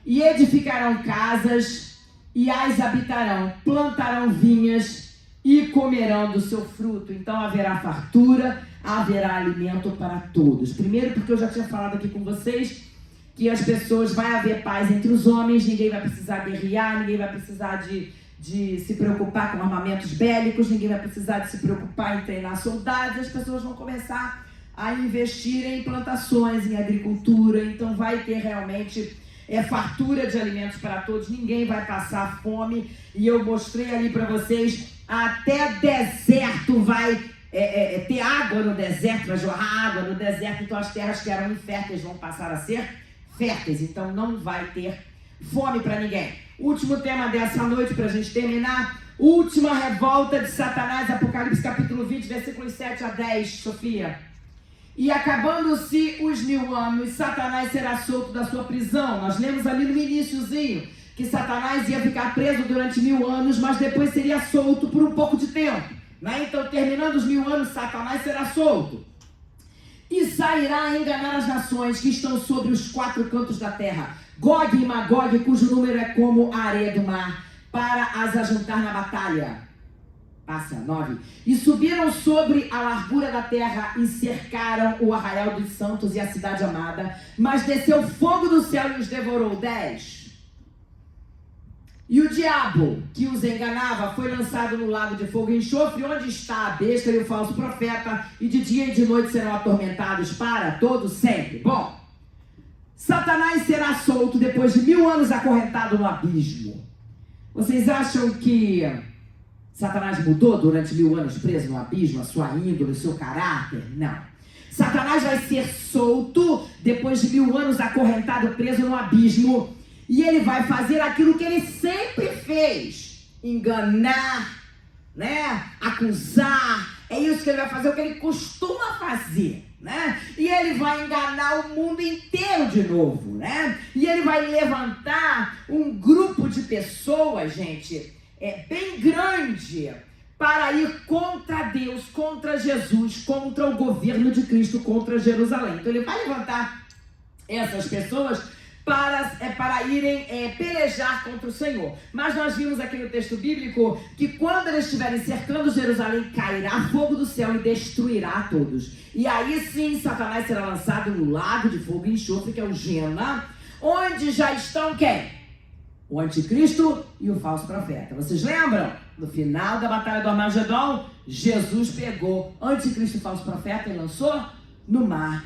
[SPEAKER 1] E edificarão casas e as habitarão, plantarão vinhas e comerão do seu fruto. Então haverá fartura, haverá alimento para todos. Primeiro, porque eu já tinha falado aqui com vocês que as pessoas, vai haver paz entre os homens, ninguém vai precisar guerrear, ninguém vai precisar de se preocupar com armamentos bélicos, ninguém vai precisar de se preocupar em treinar soldados, as pessoas vão começar a investir em plantações, em agricultura. Então vai ter realmente fartura de alimentos para todos, ninguém vai passar fome. E eu mostrei ali para vocês, até deserto vai ter água no deserto, vai jorrar água no deserto. Então as terras que eram inférteis vão passar a ser férteis, então não vai ter fome para ninguém. Último tema dessa noite para a gente terminar, última revolta de Satanás, Apocalipse capítulo 20, versículos 7 a 10, Sofia. E acabando-se os 1000 anos, Satanás será solto da sua prisão. Nós lemos ali no iniciozinho que Satanás ia ficar preso durante 1000 anos, mas depois seria solto por um pouco de tempo, né? Então, terminando os 1000 anos, Satanás será solto. E sairá a enganar as nações que estão sobre os 4 cantos da terra, Gog e Magog, cujo número é como a areia do mar, para as ajuntar na batalha. Passa, 9. E subiram sobre a largura da terra e cercaram o arraial dos santos e a cidade amada, mas desceu fogo do céu e os devorou. 10. E o diabo que os enganava foi lançado no lago de fogo e enxofre, onde está a besta e o falso profeta, e de dia e de noite serão atormentados para todo sempre. Bom, Satanás será solto depois de 1000 anos acorrentado no abismo. Vocês acham que Satanás mudou durante 1000 anos preso no abismo, a sua índole, o seu caráter? Não. Satanás vai ser solto depois de 1000 anos acorrentado, preso no abismo. E ele vai fazer aquilo que ele sempre fez. Enganar, né? Acusar. É isso que ele vai fazer, o que ele costuma fazer, né? E ele vai enganar o mundo inteiro de novo, né? E ele vai levantar um grupo de pessoas, gente, bem grande, para ir contra Deus, contra Jesus, contra o governo de Cristo, contra Jerusalém. Então ele vai levantar essas pessoas para irem pelejar contra o Senhor. Mas nós vimos aqui no texto bíblico que quando eles estiverem cercando Jerusalém, cairá fogo do céu e destruirá a todos. E aí sim, Satanás será lançado no lago de fogo e enxofre, que é o Gena, onde já estão quem? O anticristo e o falso profeta. Vocês lembram? No final da batalha do Armagedon, Jesus pegou anticristo e falso profeta e lançou no mar.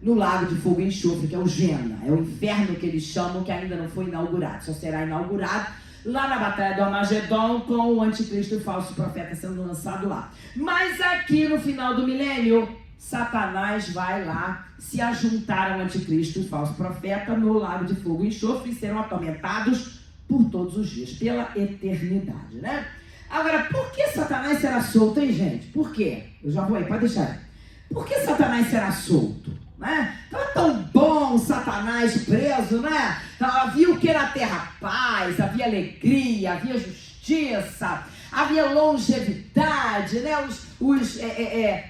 [SPEAKER 1] No lago de fogo e enxofre, que é o Gena. É o inferno que eles chamam, que ainda não foi inaugurado. Só será inaugurado lá na batalha do Armagedon, com o anticristo e o falso profeta sendo lançado lá. Mas aqui no final do milênio, Satanás vai lá se ajuntar ao anticristo e falso profeta no lago de fogo e enxofre e serão atormentados por todos os dias, pela eternidade, né? Agora, por que Satanás será solto, hein, gente? Por quê? Eu já vou aí, pode deixar. Por que Satanás será solto? Né? Estava tão bom Satanás preso, né? Havia o que na terra? Paz, havia alegria, havia justiça, havia longevidade, né?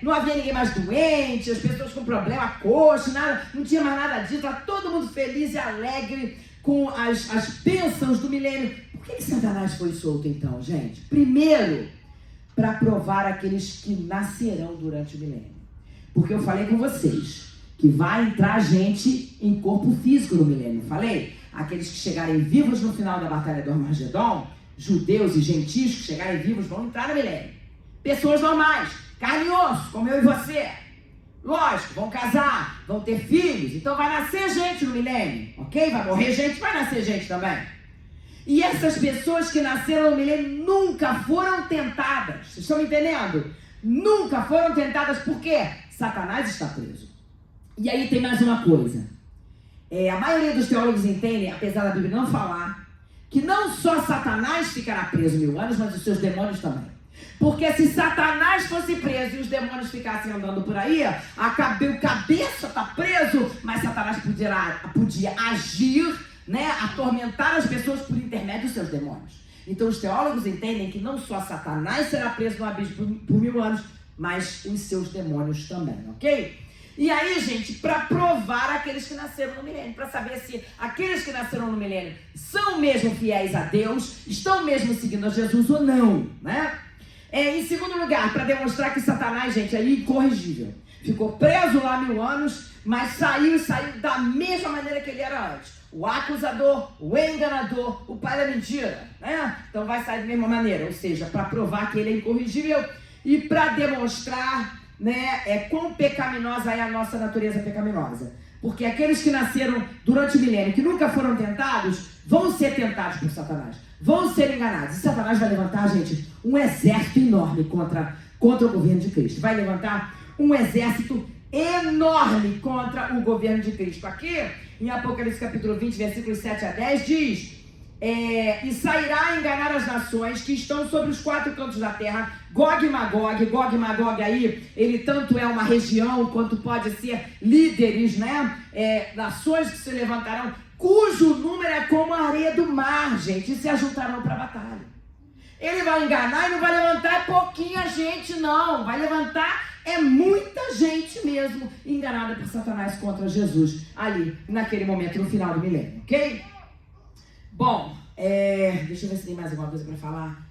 [SPEAKER 1] Não havia ninguém mais doente, as pessoas com problema, coxa, nada, não tinha mais nada disso, estava todo mundo feliz e alegre com as bênçãos do milênio. Por Por que Satanás foi solto então, gente? Primeiro, para provar aqueles que nascerão durante o milênio. Porque eu falei com vocês que vai entrar gente em corpo físico no milênio. Falei? Aqueles que chegarem vivos no final da batalha do Armagedon, judeus e gentios que chegarem vivos vão entrar no milênio. Pessoas normais, carne e osso, como eu e você. Lógico, vão casar, vão ter filhos, então vai nascer gente no milênio, ok? Vai morrer gente, vai nascer gente também. E essas pessoas que nasceram no milênio nunca foram tentadas. Vocês estão me entendendo? Nunca foram tentadas porque Satanás está preso. E aí tem mais uma coisa. A maioria dos teólogos entendem, apesar da Bíblia não falar, que não só Satanás ficará preso 1000 anos, mas os seus demônios também. Porque se Satanás fosse preso e os demônios ficassem andando por aí, o cabeça está preso, mas Satanás podia agir, né, atormentar as pessoas por intermédio dos seus demônios. Então os teólogos entendem que não só Satanás será preso no abismo por 1000 anos, mas os seus demônios também, ok? E aí, gente, para provar aqueles que nasceram no milênio, para saber se aqueles que nasceram no milênio são mesmo fiéis a Deus, estão mesmo seguindo a Jesus ou não, né? Em segundo lugar, para demonstrar que Satanás, gente, é incorrigível. Ficou preso lá 1000 anos, mas saiu da mesma maneira que ele era antes. O acusador, o enganador, o pai da mentira, né? Então vai sair da mesma maneira, ou seja, para provar que ele é incorrigível e para demonstrar, né, quão pecaminosa é a nossa natureza pecaminosa. Porque aqueles que nasceram durante o milênio, que nunca foram tentados, vão ser tentados por Satanás, vão ser enganados. E Satanás vai levantar, gente, um exército enorme contra o governo de Cristo. Vai levantar um exército enorme contra o governo de Cristo. Aqui, em Apocalipse capítulo 20, versículos 7 a 10, diz... e sairá a enganar as nações que estão sobre os 4 cantos da terra, Gog e Magog. Gog e Magog aí, ele tanto é uma região, quanto pode ser líderes, né? Nações que se levantarão, cujo número é como a areia do mar, gente, e se ajuntarão para a batalha. Ele vai enganar e não vai levantar pouquinha gente, não. Vai levantar muita gente mesmo enganada por Satanás contra Jesus, ali, naquele momento, no final do milênio, ok? Bom, deixa eu ver se tem mais alguma coisa para falar.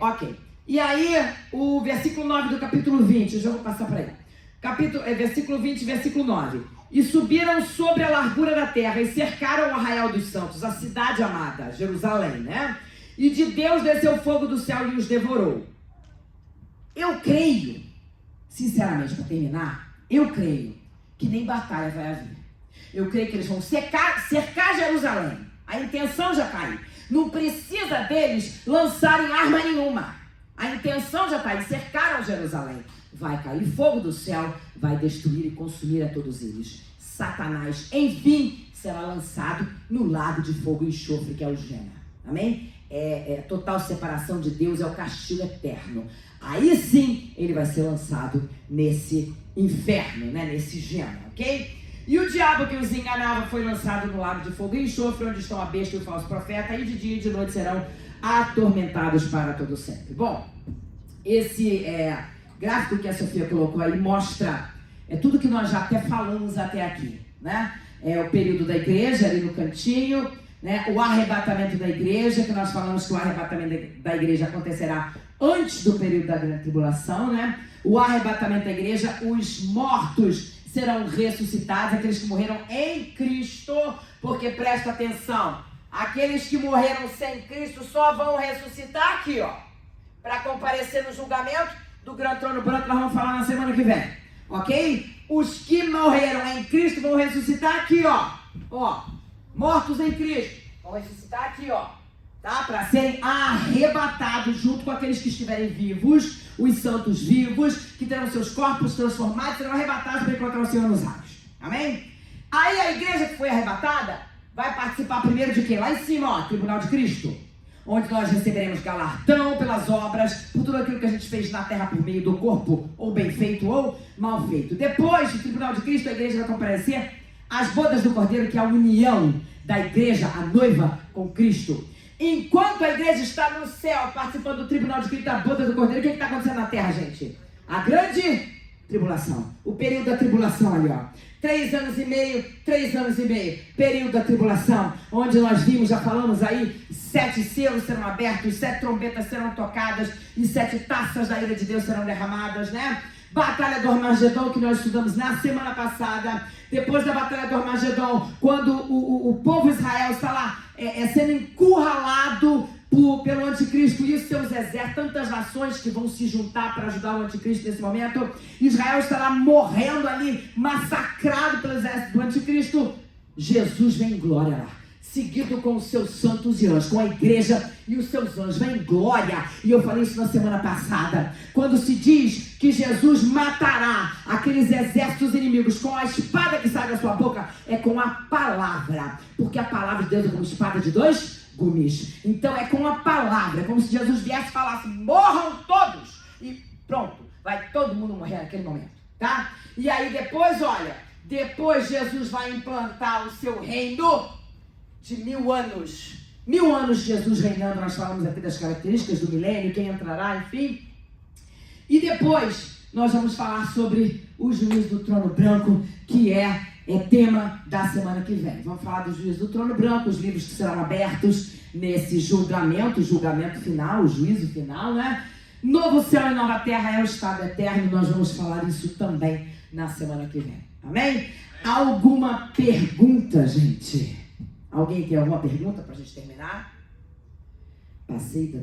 [SPEAKER 1] Ok. E aí, o versículo 9 do capítulo 20, eu já vou passar para aí. Versículo 20, versículo 9. E subiram sobre a largura da terra e cercaram o arraial dos santos, a cidade amada, Jerusalém, né? E de Deus desceu fogo do céu e os devorou. Eu creio, sinceramente, para terminar, eu creio que nem batalha vai haver. Eu creio que eles vão cercar Jerusalém. A intenção já está aí. Não precisa deles lançarem arma nenhuma. A intenção já está aí. Cercaram Jerusalém. Vai cair fogo do céu, vai destruir e consumir a todos eles. Satanás, enfim, será lançado no lago de fogo e enxofre, que é o Gênero. Amém? Total separação de Deus, é o castigo eterno. Aí sim, ele vai ser lançado nesse inferno, né? Nesse Gênero, ok? E o diabo que os enganava foi lançado no lago de fogo e enxofre, onde estão a besta e o falso profeta, e de dia e de noite serão atormentados para todo sempre. Bom, esse gráfico que a Sofia colocou aí mostra tudo que nós já até falamos até aqui, né? O período da igreja ali no cantinho, né? O arrebatamento da igreja, que nós falamos que o arrebatamento da igreja acontecerá antes do período da grande tribulação, né? O arrebatamento da igreja, os mortos serão ressuscitados, aqueles que morreram em Cristo, porque presta atenção, aqueles que morreram sem Cristo só vão ressuscitar aqui, ó, para comparecer no julgamento do grande trono branco. Nós vamos falar na semana que vem, ok? Os que morreram em Cristo vão ressuscitar aqui, ó, mortos em Cristo, vão ressuscitar aqui, ó, tá? Para serem arrebatados junto com aqueles que estiverem vivos, os santos vivos, que terão seus corpos transformados, serão arrebatados para encontrar o Senhor nos ares. Amém? Aí a igreja que foi arrebatada vai participar primeiro de quê? Lá em cima, ó, Tribunal de Cristo, onde nós receberemos galardão pelas obras, por tudo aquilo que a gente fez na terra por meio do corpo, ou bem feito ou mal feito. Depois do Tribunal de Cristo, a igreja vai comparecer às bodas do Cordeiro, que é a união da igreja, a noiva, com Cristo. Enquanto a igreja está no céu, participando do Tribunal de Cristo, da boda do Cordeiro, o que está acontecendo na terra, gente? A grande tribulação. O período da tribulação ali, ó. 3 anos e meio, período da tribulação, onde nós vimos, já falamos aí, 7 selos serão abertos, 7 trombetas serão tocadas e 7 taças da ira de Deus serão derramadas, né? Batalha do Armagedon, que nós estudamos na semana passada. Depois da Batalha do Armagedon, quando o povo Israel está lá sendo encurralado pelo anticristo e os seus exércitos, tantas nações que vão se juntar para ajudar o anticristo nesse momento. Israel está lá morrendo ali, massacrado pelo exército do anticristo. Jesus vem em glória lá, seguido com os seus santos e anjos, com a igreja e os seus anjos, vem em glória. E eu falei isso na semana passada, quando se diz que Jesus matará aqueles exércitos inimigos com a espada que sai da sua boca, é com a palavra, porque a palavra de Deus é como espada de 2 gumes. Então é com a palavra, é como se Jesus viesse e falasse: morram todos, e pronto, vai todo mundo morrer naquele momento, tá? E aí depois, olha, depois Jesus vai implantar o seu reino de 1000 anos. 1000 anos de Jesus reinando. Nós falamos aqui das características do milênio, quem entrará, enfim. E depois nós vamos falar sobre o juiz do trono branco, que é tema da semana que vem. Vamos falar do juiz do trono branco, os livros que serão abertos nesse julgamento final, o juízo final, né? Novo céu e nova terra é o estado eterno. Nós vamos falar isso também na semana que vem. Amém? Alguma pergunta, gente? Alguém tem alguma pergunta para a gente terminar? Passei da